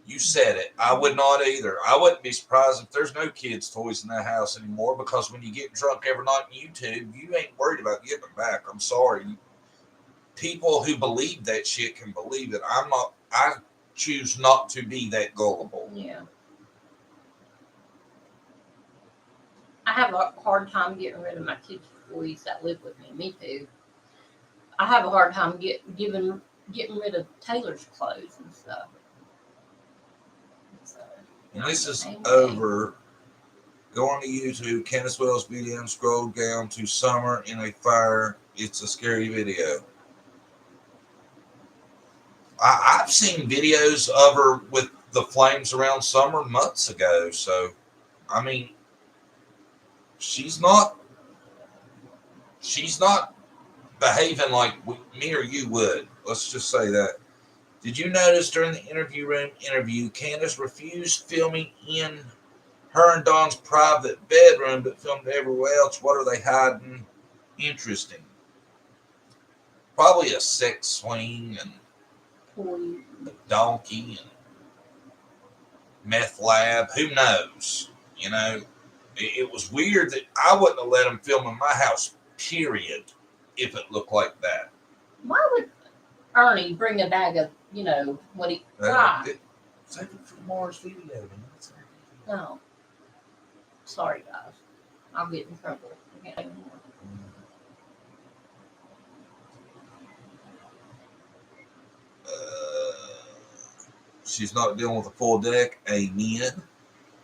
You said it. I would not either. I wouldn't be surprised if there's no kids' toys in that house anymore, because when you get drunk every night on YouTube, you ain't worried about getting them back. I'm sorry. People who believe that shit can believe it. I'm not. I choose not to be that gullible. Yeah. I have a hard time getting rid of my kids' toys that live with me. Me too. I have a hard time getting rid of Taylor's clothes and stuff. So, and this is over. Go on to YouTube, Candus Wells BDM, scroll down to Summer in a fire. It's a scary video. I've seen videos of her with the flames around Summer months ago. So, I mean, she's not behaving like me or you would. Let's just say that. Did you notice during the interview room interview, Candus refused filming in her and Dawn's private bedroom, but filmed everywhere else? What are they hiding? Interesting. Probably a sex swing and a donkey and meth lab. Who knows? You know, it was weird that I wouldn't have let them film in my house, period, if it looked like that. Why would Ernie bring a bag of, what he... Why? Save it for tomorrow's video. No. Sorry, guys. I'll get in trouble. I can't anymore. She's not dealing with a full deck. Amen.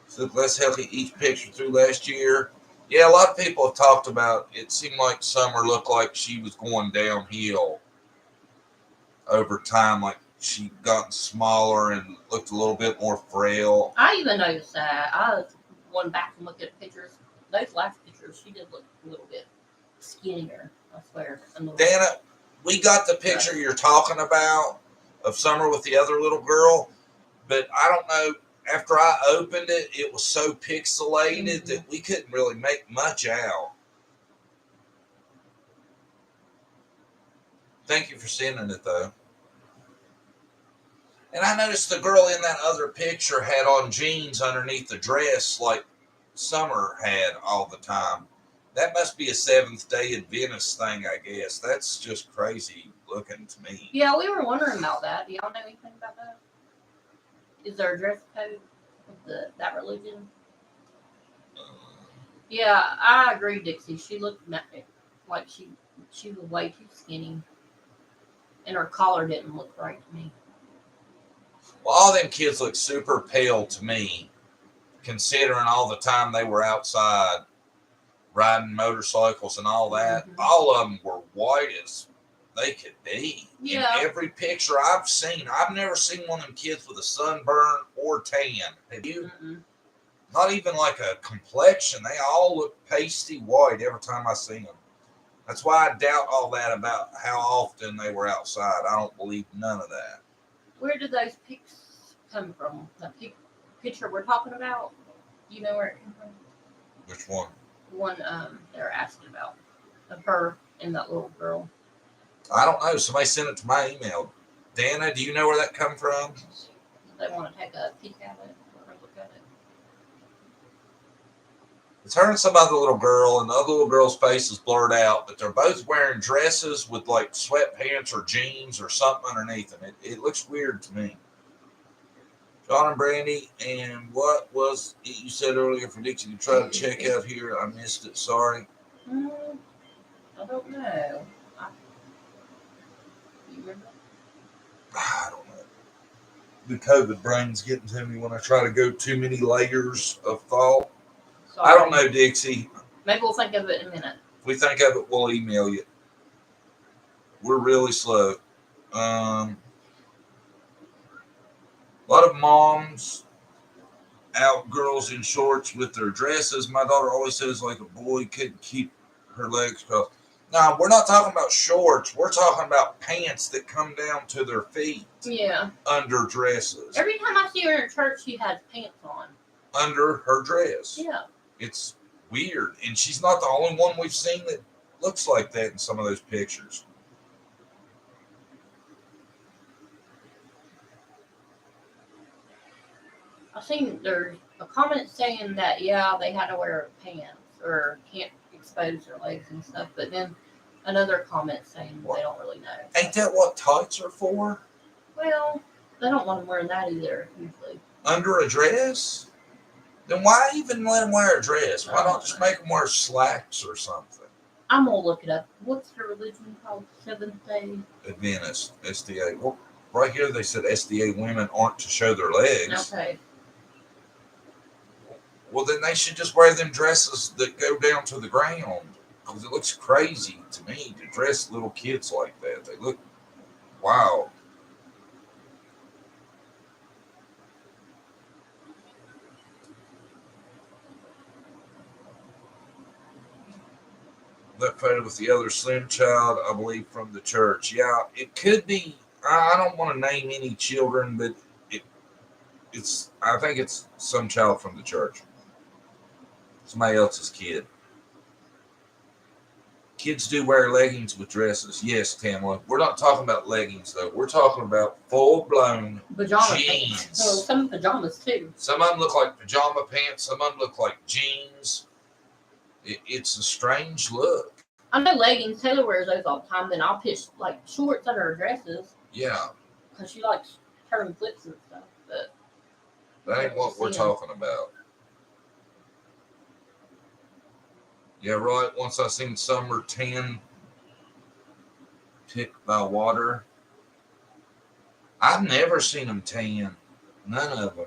So less healthy each picture through last year. Yeah, a lot of people have talked about it. Seemed like Summer looked like she was going downhill over time, like she gotten smaller and looked a little bit more frail. I even noticed that. I went back and looked at pictures. Those last pictures, she did look a little bit skinnier, I swear. Dana, we got the picture you're talking about of Summer with the other little girl, but I don't know. After I opened it, it was so pixelated that we couldn't really make much out. Thank you for sending it, though. And I noticed the girl in that other picture had on jeans underneath the dress like Summer had all the time. That must be a Seventh-day Adventist thing, I guess. That's just crazy looking to me. Yeah, we were wondering about that. Do y'all know anything about that? Is there a dress code of that religion? Yeah, I agree, Dixie. She looked like she was way too skinny. And her collar didn't look right to me. Well, all them kids look super pale to me, considering all the time they were outside riding motorcycles and all that. Mm-hmm. All of them were white as they could be. Yeah. In every picture I've seen, I've never seen one of them kids with a sunburn or tan. Have you? Mm-hmm. Not even like a complexion. They all look pasty white every time I see them. That's why I doubt all that about how often they were outside. I don't believe none of that. Where did those pics come from? The picture we're talking about? You know where it came from? Which one? The one they're asking about. Of her and that little girl. I don't know. Somebody sent it to my email. Dana, do you know where that come from? They want to take a peek at it or look at it. It's her and some other little girl, and the other little girl's face is blurred out, but they're both wearing dresses with like sweatpants or jeans or something underneath them. It looks weird to me. John and Brandy, and what was it you said earlier for Dixie to try to check out here? I missed it. Sorry. I don't know. You remember? I don't know. The COVID brain's getting to me when I try to go too many layers of thought. Sorry. I don't know, Dixie. Maybe we'll think of it in a minute. If we think of it, we'll email you. We're really slow. A lot of moms out girls in shorts with their dresses. My daughter always says like a boy couldn't keep her legs crossed. Now, we're not talking about shorts. We're talking about pants that come down to their feet. Yeah. Under dresses. Every time I see her in church, she has pants on. Under her dress. Yeah. It's weird. And she's not the only one we've seen that looks like that in some of those pictures. I've seen there's a comment saying that, yeah, they had to wear pants or can't expose their legs and stuff, but then another comment saying they don't really know. Ain't that what tights are for? Well, they don't want them wearing that either, usually. Under a dress? Then why even let them wear a dress? Why not just make them wear slacks or something? I'm going to look it up. What's the religion called? Seventh-day Adventist, SDA. Well, right here they said SDA women aren't to show their legs. Okay. Well, then they should just wear them dresses that go down to the ground. Because it looks crazy to me to dress little kids like that. They look wild. That photo with the other slim child, I believe, from the church. Yeah, it could be. I don't want to name any children, but it's. I think it's some child from the church. Somebody else's kid. Kids do wear leggings with dresses. Yes, Tamla. We're not talking about leggings, though. We're talking about full-blown pajama jeans. Pants. Oh, some pajamas, too. Some of them look like pajama pants. Some of them look like jeans. It's a strange look. I know leggings. Taylor wears those all the time. Then I'll pitch, like, shorts under her dresses. Yeah. Because she likes turning flips and stuff. But that ain't what we're talking about. Yeah, right. Once I seen Summer tan picked by water. I've never seen them tan. None of them.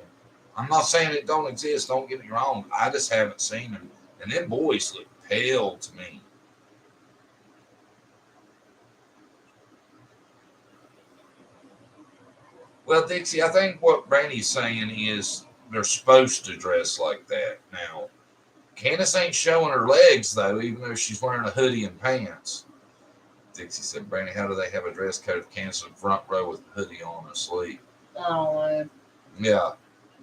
I'm not saying it don't exist. Don't get me wrong. I just haven't seen them. And them boys look pale to me. Well, Dixie, I think what Brandy's saying is they're supposed to dress like that. Now, Candus ain't showing her legs, though, even though she's wearing a hoodie and pants. Dixie said, Brandy, how do they have a dress code if Candus in front row with a hoodie on asleep? I don't know Yeah.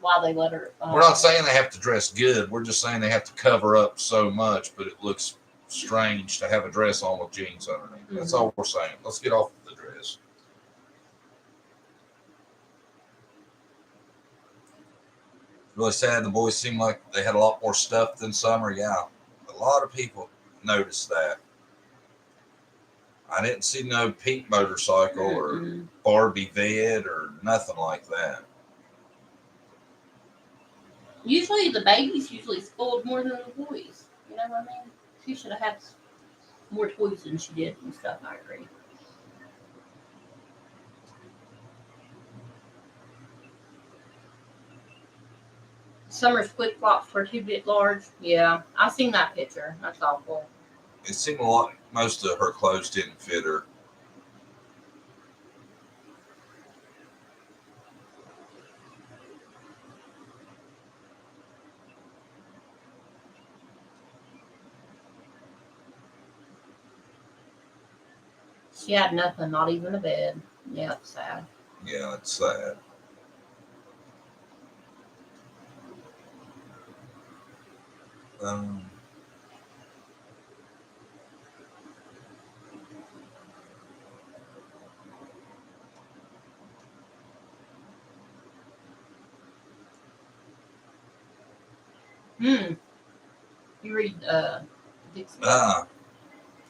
why they let her. We're not saying they have to dress good. We're just saying they have to cover up so much, but it looks strange to have a dress on with jeans underneath. That's all we're saying. Let's get off the dress. Really sad. The boys seemed like they had a lot more stuff than summer. Yeah, a lot of people noticed that. I didn't see no pink motorcycle or Barbie vet or nothing like that. Usually the babies spoiled more than the boys. You know what I mean? She should have had more toys than she did and stuff. I agree. Summer's flip flops were too bit large. Yeah, I seen that picture. That's awful. It seemed a lot. Most of her clothes didn't fit her. She had nothing, not even a bed. Yeah, it's sad. Yeah, it's sad. You read Dixie?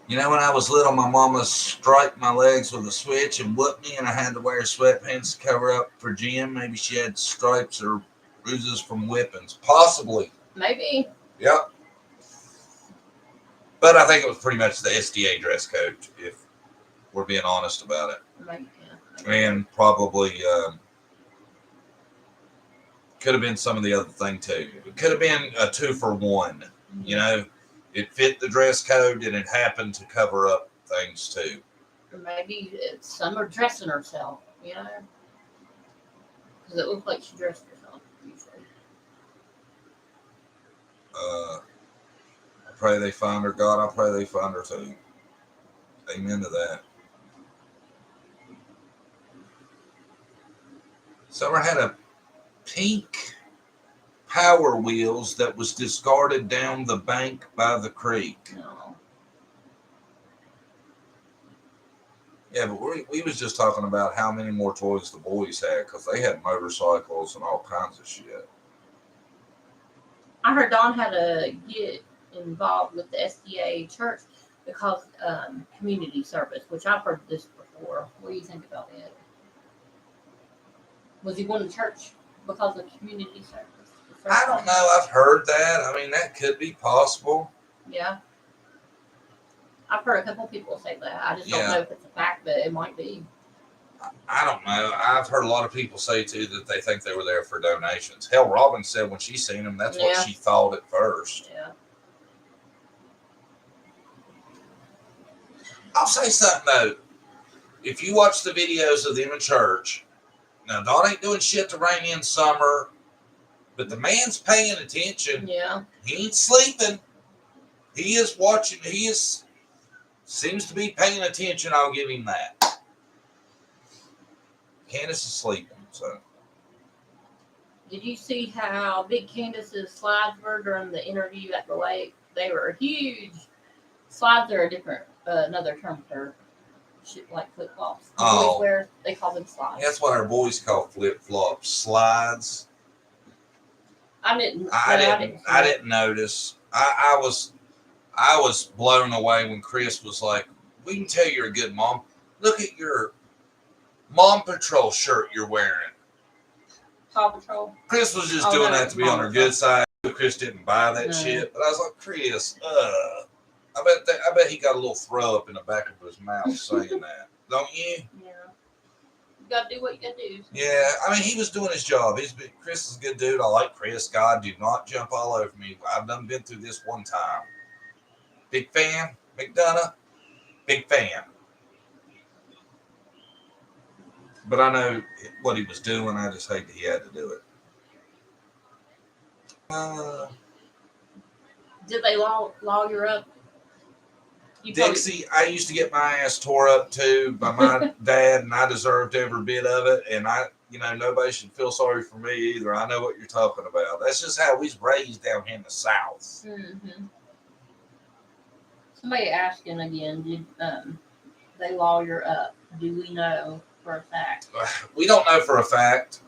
You know, when I was little, my mama striped my legs with a switch and whooped me, and I had to wear sweatpants to cover up for Jim. Maybe she had stripes or bruises from whippings. Possibly. Maybe. Yep. But I think it was pretty much the SDA dress code, if we're being honest about it. Maybe, yeah. And probably could have been some of the other thing, too. It could have been a 2-for-1, you know. It fit the dress code, and it happened to cover up things, too. Or maybe it's Summer dressing herself, you know? Because it looked like she dressed herself, usually. I pray they find her, God. I pray they find her, too. Amen to that. Summer had a pink Power Wheels that was discarded down the bank by the creek. No. Yeah, but we was just talking about how many more toys the boys had, because they had motorcycles and all kinds of shit. I heard Don had to get involved with the SDA church because community service, which I've heard this before. What do you think about it? Was he going to church because of community service? I don't know. I've heard that. I mean, that could be possible. Yeah. I've heard a couple people say that. I just don't know if it's a fact, but it might be. I don't know. I've heard a lot of people say, too, that they think they were there for donations. Hell, Robin said when she seen them, that's what she thought at first. Yeah. I'll say something, though. If you watch the videos of them in church, now, Don ain't doing shit to rein in Summer, but the man's paying attention. Yeah. He ain't sleeping. He is watching. He seems to be paying attention. I'll give him that. Candus is sleeping, so. Did you see how big Candus's slides were during the interview at the lake? They were huge. Slides are a different, another term for shit like flip flops. Oh. Wear, they call them slides. That's what our boys call flip flops. Slides. I didn't notice. I was blown away when Chris was like, "We can tell you're a good mom. Look at your Mom Patrol shirt you're wearing." Paw Patrol. Chris was just doing that to be on her good side. Chris didn't buy that shit, but I was like, Chris, I bet he got a little throw up in the back of his mouth saying that, don't you? Yeah. You gotta do what you gotta do. Yeah, I mean, he was doing his job. Chris is a good dude. I like Chris. God, do not jump all over me. I've done been through this one time. Big fan, McDonough. Big fan. But I know what he was doing. I just hate that he had to do it. Did they lawyer up? Dixie, I used to get my ass tore up too by my dad, and I deserved every bit of it. And nobody should feel sorry for me either. I know what you're talking about. That's just how we was raised down here in the South. Mm-hmm. Somebody asking again, did they lawyer up? Do we know for a fact? We don't know for a fact.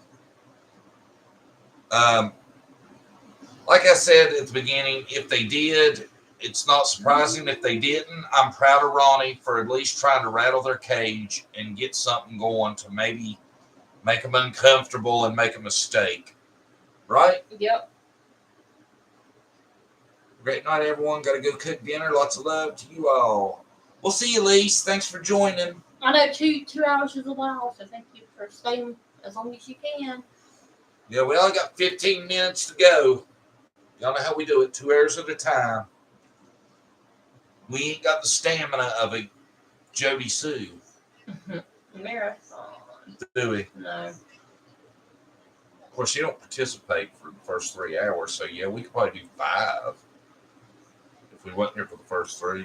Like I said at the beginning, if they did, it's not surprising. If they didn't, I'm proud of Ronnie for at least trying to rattle their cage and get something going to maybe make them uncomfortable and make a mistake. Right? Yep. Great night, everyone. Got to go cook dinner. Lots of love to you all. We'll see you, Lise. Thanks for joining. I know 2 hours is a while, so thank you for staying as long as you can. Yeah, we only got 15 minutes to go. Y'all know how we do it, 2 hours at a time. We ain't got the stamina of a Jody Sue. Marathon. Do we? No. Of course, you don't participate for the first 3 hours, so yeah, we could probably do 5 if we wasn't here for the first 3.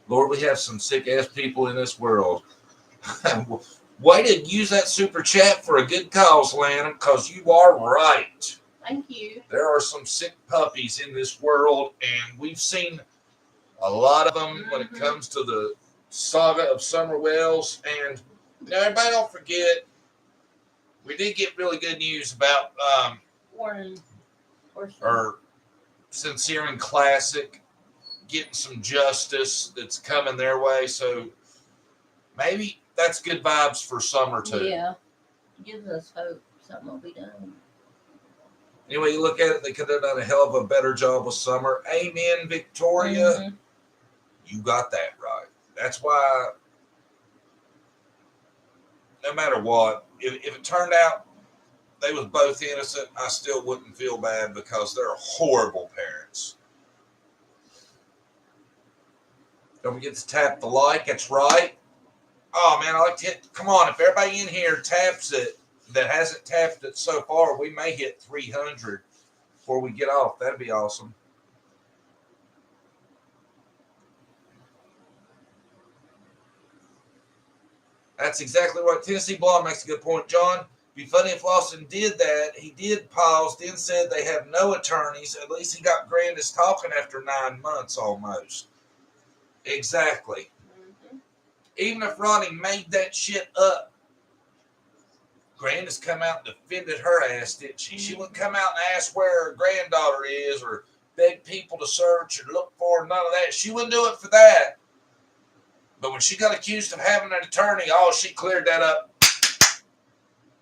Lord, we have some sick-ass people in this world. Way to use that super chat for a good cause, Lana, because you are right. Thank you. There are some sick puppies in this world, and we've seen a lot of them when it comes to the saga of Summer Wells. And everybody don't forget, we did get really good news about Orson. our Sincere and Classic getting some justice that's coming their way. So maybe that's good vibes for Summer too. Yeah. Gives us hope something will be done. Anyway, you look at it, they could have done a hell of a better job with Summer. Amen, Victoria. Mm-hmm. You got that right. That's why, no matter what, if it turned out they was both innocent, I still wouldn't feel bad because they're horrible parents. Don't forget to tap the like. That's right. Oh, man, I like to hit. Come on, if everybody in here taps it that hasn't tapped it so far, we may hit 300 before we get off. That'd be awesome. That's exactly right. Tennessee Blonde makes a good point, John. Be funny if Lawson did that. He did pause, then said they have no attorneys. At least he got Grandis talking after 9 months almost. Exactly. Mm-hmm. Even if Ronnie made that shit up, Grandis come out and defended her ass, didn't she? She wouldn't come out and ask where her granddaughter is or beg people to search or look for her, none of that. She wouldn't do it for that. But when she got accused of having an attorney, she cleared that up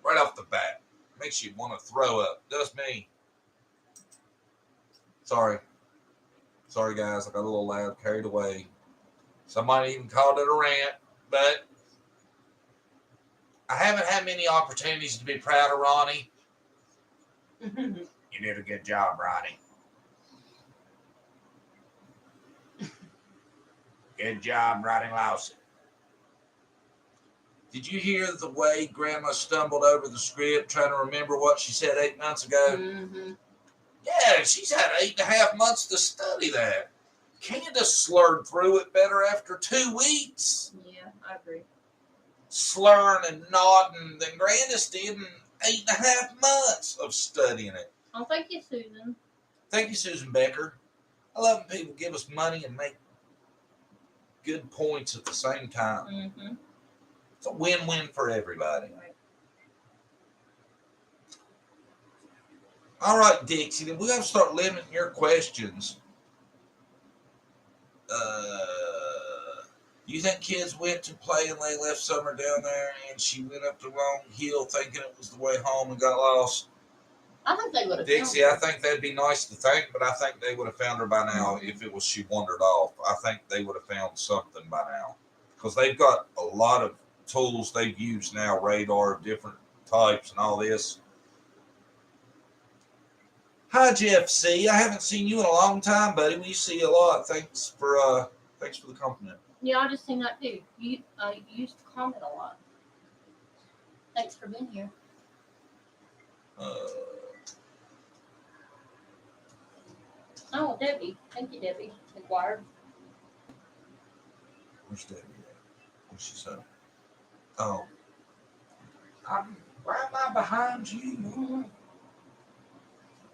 right off the bat. Makes you want to throw up. Does me. Sorry. Sorry, guys. I got a little loud, carried away. Somebody even called it a rant. But I haven't had many opportunities to be proud of Ronnie. You did a good job, Ronnie. Good job, Ronnie Lawson. Did you hear the way Grandma stumbled over the script trying to remember what she said 8 months ago? Mm-hmm. Yeah, she's had 8.5 months to study that. Candus slurred through it better after 2 weeks. Yeah, I agree. Slurring and nodding than Grandis did in 8.5 months of studying it. Oh, thank you, Susan. Thank you, Susan Becker. I love when people give us money and make good points at the same time. Mm-hmm. It's a win-win for everybody. Right. All right, Dixie, then we got to start limiting your questions. You think kids went to play and they left Summer down there and she went up the wrong hill thinking it was the way home and got lost? I think they would have. Dixie, I think that'd be nice to think, but I think they would have found her by now if it was she wandered off. I think they would have found something by now because they've got a lot of tools they've used now, radar of different types and all this. Hi, Jeff C. I haven't seen you in a long time, buddy. We see you a lot. Thanks for the compliment. Yeah, I just seen that too. You used to comment a lot. Thanks for being here. Oh, Debbie. Thank you, Debbie. Inquired. Where's Debbie at? What's she saying? Oh. Why am I behind you? Mm-hmm.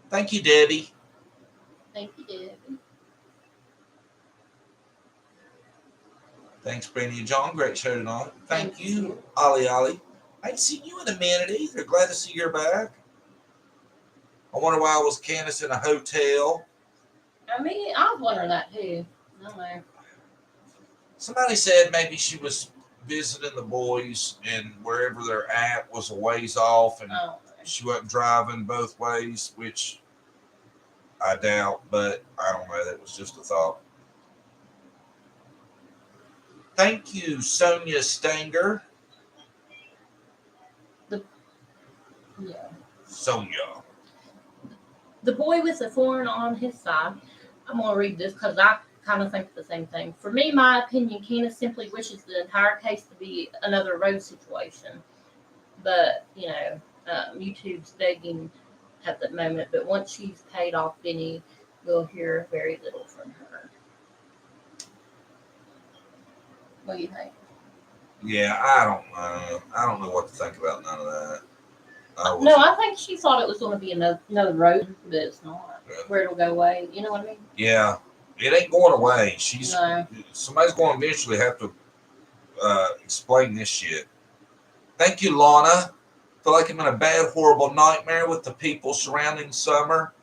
Thank you, Debbie. Thank you, Debbie. Thanks, Brandy and John. Great show tonight. Thank Thank you, you. Ollie. I ain't seen you in a minute either. Glad to see you're back. I wonder why I was Candus in a hotel. I mean, I was wondering that too. I don't know. Somebody said maybe she was visiting the boys and wherever they're at was a ways off and she wasn't driving both ways, which I doubt, but I don't know. That was just a thought. Thank you, Sonia Stanger. Yeah. Sonia. The boy with the thorn on his side. I'm going to read this because I kind of think the same thing. For me, my opinion, Candus simply wishes the entire case to be another Rose situation. But, YouTube's begging at the moment. But once she's paid off Benny, we'll hear very little from her. What do you think? Yeah, I don't know. I don't know what to think about none of that. I think she thought it was going to be another road, but it's not. Yeah. Where it'll go away. You know what I mean? Yeah, it ain't going away. No. Somebody's going to eventually have to explain this shit. Thank you, Lana. Feel like I'm in a bad, horrible nightmare with the people surrounding Summer.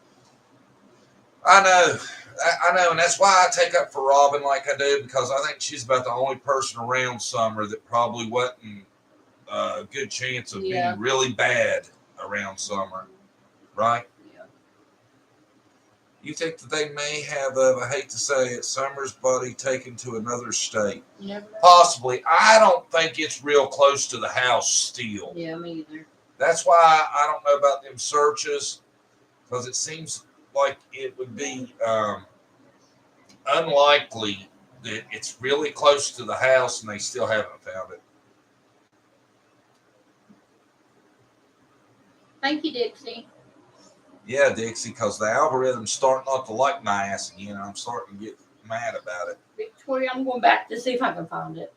I know, and that's why I take up for Robin like I do, because I think she's about the only person around Summer that probably wasn't a good chance of being really bad around Summer, right? Yeah. You think that they may have, I hate to say it, Summer's body taken to another state? Possibly. I don't think it's real close to the house still. Yeah, me either. That's why I don't know about them searches, because it seems like it would be unlikely that it's really close to the house and they still haven't found it. Thank you, Dixie. Yeah, Dixie, because the algorithm's starting not to like my ass again. I'm starting to get mad about it. Victoria, I'm going back to see if I can find it.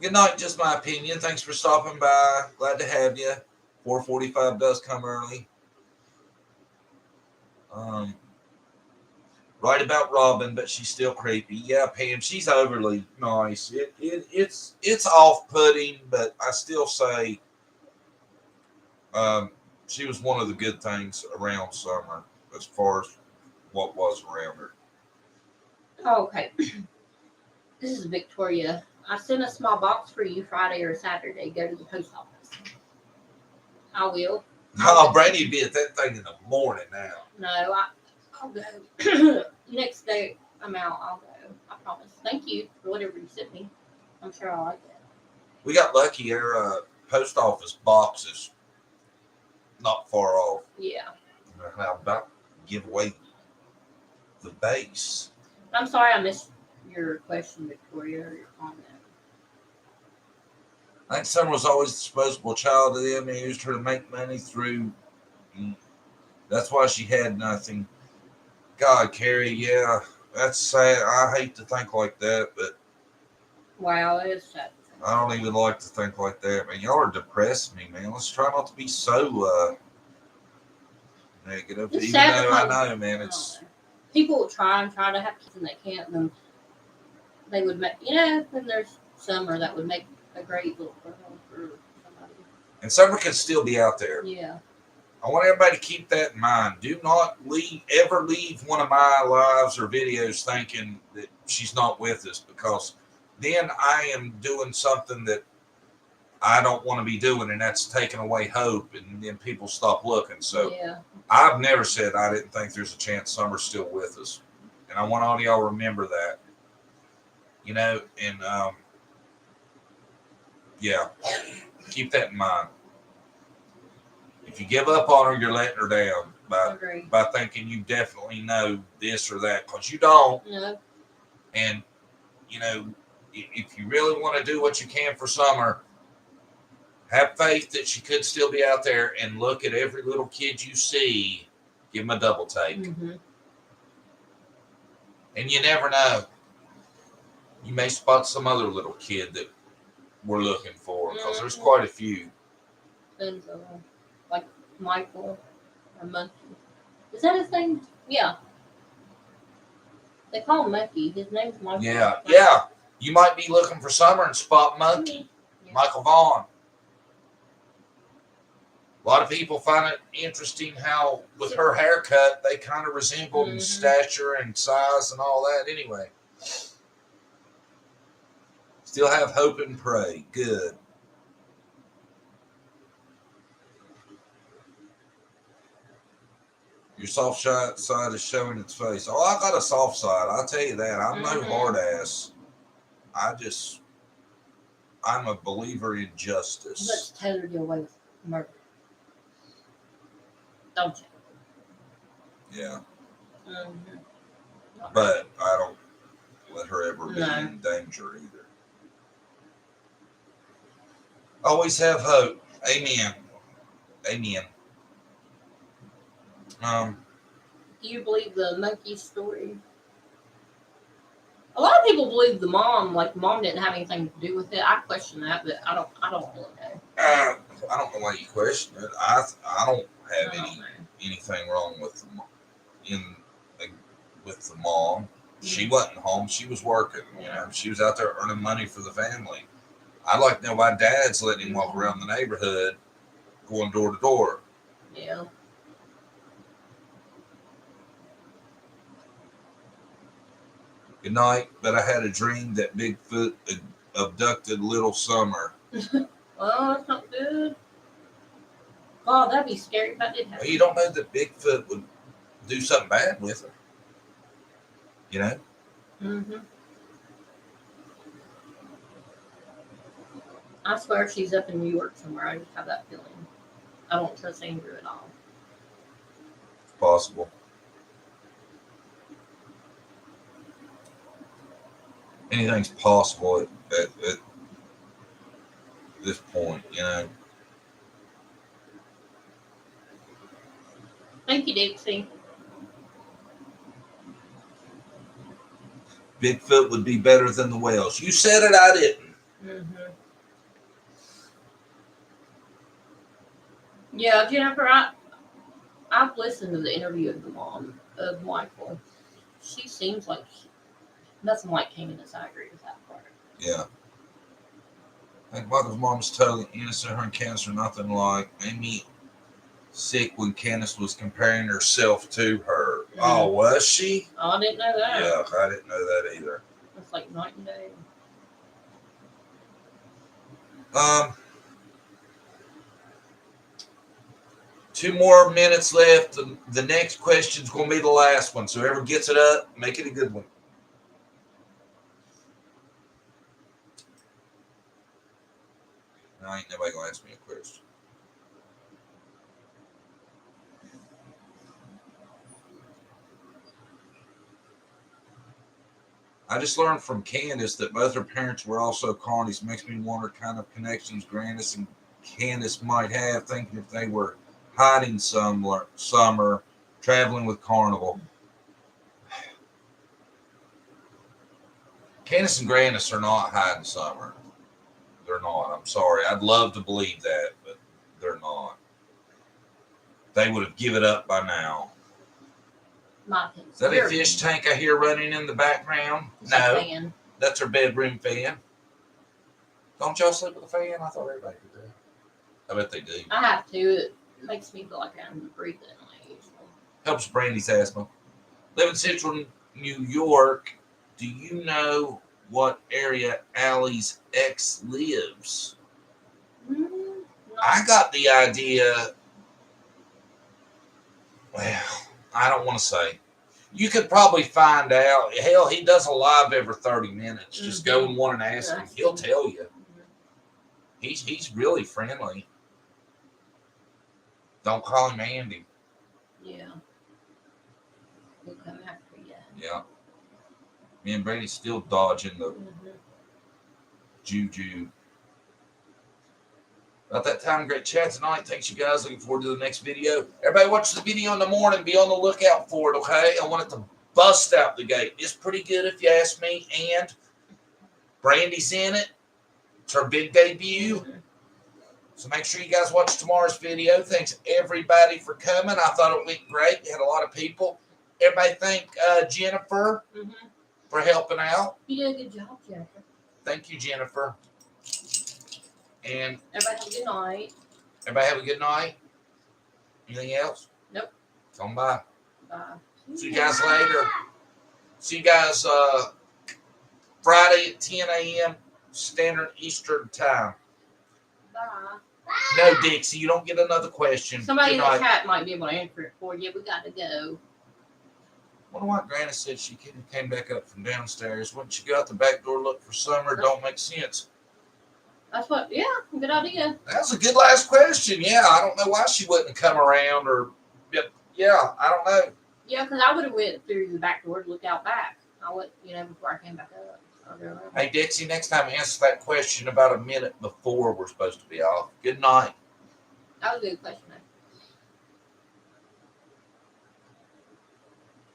Good night, just my opinion. Thanks for stopping by. Glad to have you. 4:45 does come early. Right about Robin, but she's still creepy. Yeah, Pam, she's overly nice. It's off-putting, but I still say she was one of the good things around Summer as far as what was around her. Okay. This is Victoria. I sent a small box for you Friday or Saturday. Go to the post office. I will. Oh, Brandy be at that thing in the morning now. No, I'll go. Next day I'm out, I'll go. I promise. Thank you for whatever you sent me. I'm sure I'll like that. We got lucky. Our post office box is not far off. Yeah. I'm about to give away the base. I'm sorry I missed your question, Victoria, or your comment. I think Summer was always a disposable child to them. They used her to make money through. That's why she had nothing. God, Carrie, yeah, that's sad. I hate to think like that, but wow, it is sad. I don't even like to think like that, man. Y'all are depressing me, man. Let's try not to be so negative. It's even sad though I know, man, it's people will try to have kids and they can't, and then they would make, then there's Summer that would make a great little girl for somebody. And Summer can still be out there. Yeah. I want everybody to keep that in mind. Do not ever leave one of my lives or videos thinking that she's not with us, because then I am doing something that I don't want to be doing, and that's taking away hope, and then people stop looking. So I've never said I didn't think there's a chance Summer's still with us. And I want all of y'all to remember that. You know, and yeah, keep that in mind. If you give up on her, you're letting her down by thinking you definitely know this or that, because you don't. No. And, you know, if you really want to do what you can for Summer, have faith that she could still be out there, and look at every little kid you see, give them a double take. Mm-hmm. And you never know. You may spot some other little kid that we're looking for, because there's quite a few. And like Michael or Monkey. Is that his name? Yeah. They call him Monkey. His name's Michael. Yeah. You might be looking for Summer and spot Monkey. Yeah. Michael Vaughn. A lot of people find it interesting how, with her haircut, they kind of resembled in stature and size and all that anyway. Still have hope and pray. Good. Your soft side is showing its face. Oh, I got a soft side. I'll tell you that. I'm no hard ass. I'm a believer in justice. Let's Taylor get away with murder. Don't you? Yeah. Mm-hmm. But I don't let her ever be in danger either. Always have hope. Amen. Amen. Do you believe the monkey story? A lot of people believe the mom didn't have anything to do with it. I question that, but I don't really know. I don't know why you question it. I don't have anything wrong with the mom. She wasn't home. She was working. You know, she was out there earning money for the family. I'd like to know why Dad's letting him walk around the neighborhood, going door to door. Yeah. Good night, but I had a dream that Bigfoot abducted little Summer. Well, that's not good. Oh, that'd be scary if that did happen. You don't know that Bigfoot would do something bad with her. You know? Mm-hmm. I swear she's up in New York somewhere. I just have that feeling. I don't trust Andrew at all. It's possible. Anything's possible at this point, you know. Thank you, Dixie. Bigfoot would be better than the whales. You said it, I didn't. Mm-hmm. Yeah, Jennifer, I've listened to the interview of the mom of Michael. She seems like nothing like Candus. I agree with that part. Yeah. I think Michael's mom is totally innocent. Her and Candus are nothing like. Made me sick when Candus was comparing herself to her. Mm-hmm. Oh, was she? Oh, I didn't know that. Yeah, I didn't know that either. It's like night and day. Two more minutes left. The next question's going to be the last one. So whoever gets it up, make it a good one. Now ain't nobody going to ask me a question. I just learned from Candus that both her parents were also carnies. Makes me wonder kind of connections Candus and Candus might have, thinking if they were hiding Summer, traveling with Carnival. Candus and Grandis are not hiding Summer. They're not. I'm sorry. I'd love to believe that, but they're not. They would have given up by now. Is that a fish tank I hear running in the background? No. That's her bedroom fan. Don't y'all sleep with a fan? I thought everybody could do. I bet they do. I have to. It makes me feel like I'm breathing. Helps Brandy's asthma. Live in central New York. Do you know what area Allie's ex lives? No. I got the idea. Well, I don't want to say. You could probably find out. Hell, he does a live every 30 minutes. Just go in one and ask him. He'll tell you. He's really friendly. Don't call him Andy. Yeah. We'll come after you. Yeah. Me and Brady's still dodging the juju. About that time, great chat tonight. Thanks, you guys. Looking forward to the next video. Everybody watch the video in the morning. Be on the lookout for it, okay? I want it to bust out the gate. It's pretty good if you ask me. And Brandy's in it. It's her big debut. So make sure you guys watch tomorrow's video. Thanks, everybody, for coming. I thought it went great. We had a lot of people. Everybody thank Jennifer for helping out. You did a good job, Jennifer. Thank you, Jennifer. And everybody have a good night. Everybody have a good night. Anything else? Nope. Come by. Bye. See you guys later. See you guys Friday at 10 a.m. Standard Eastern Time. Bye. No, Dixie, you don't get another question. Somebody in the chat might be able to answer it for you. We got to go. I wonder why Granny said she came back up from downstairs. Wouldn't she go out the back door look for Summer? Don't make sense. That's what, yeah, good idea. That was a good last question. Yeah, I don't know why she wouldn't come around or, yeah, I don't know. Yeah, because I would have went through the back door to look out back. I would, before I came back up. Hey, Dixie, next time answer that question about a minute before we're supposed to be off. Good night. That was a good question.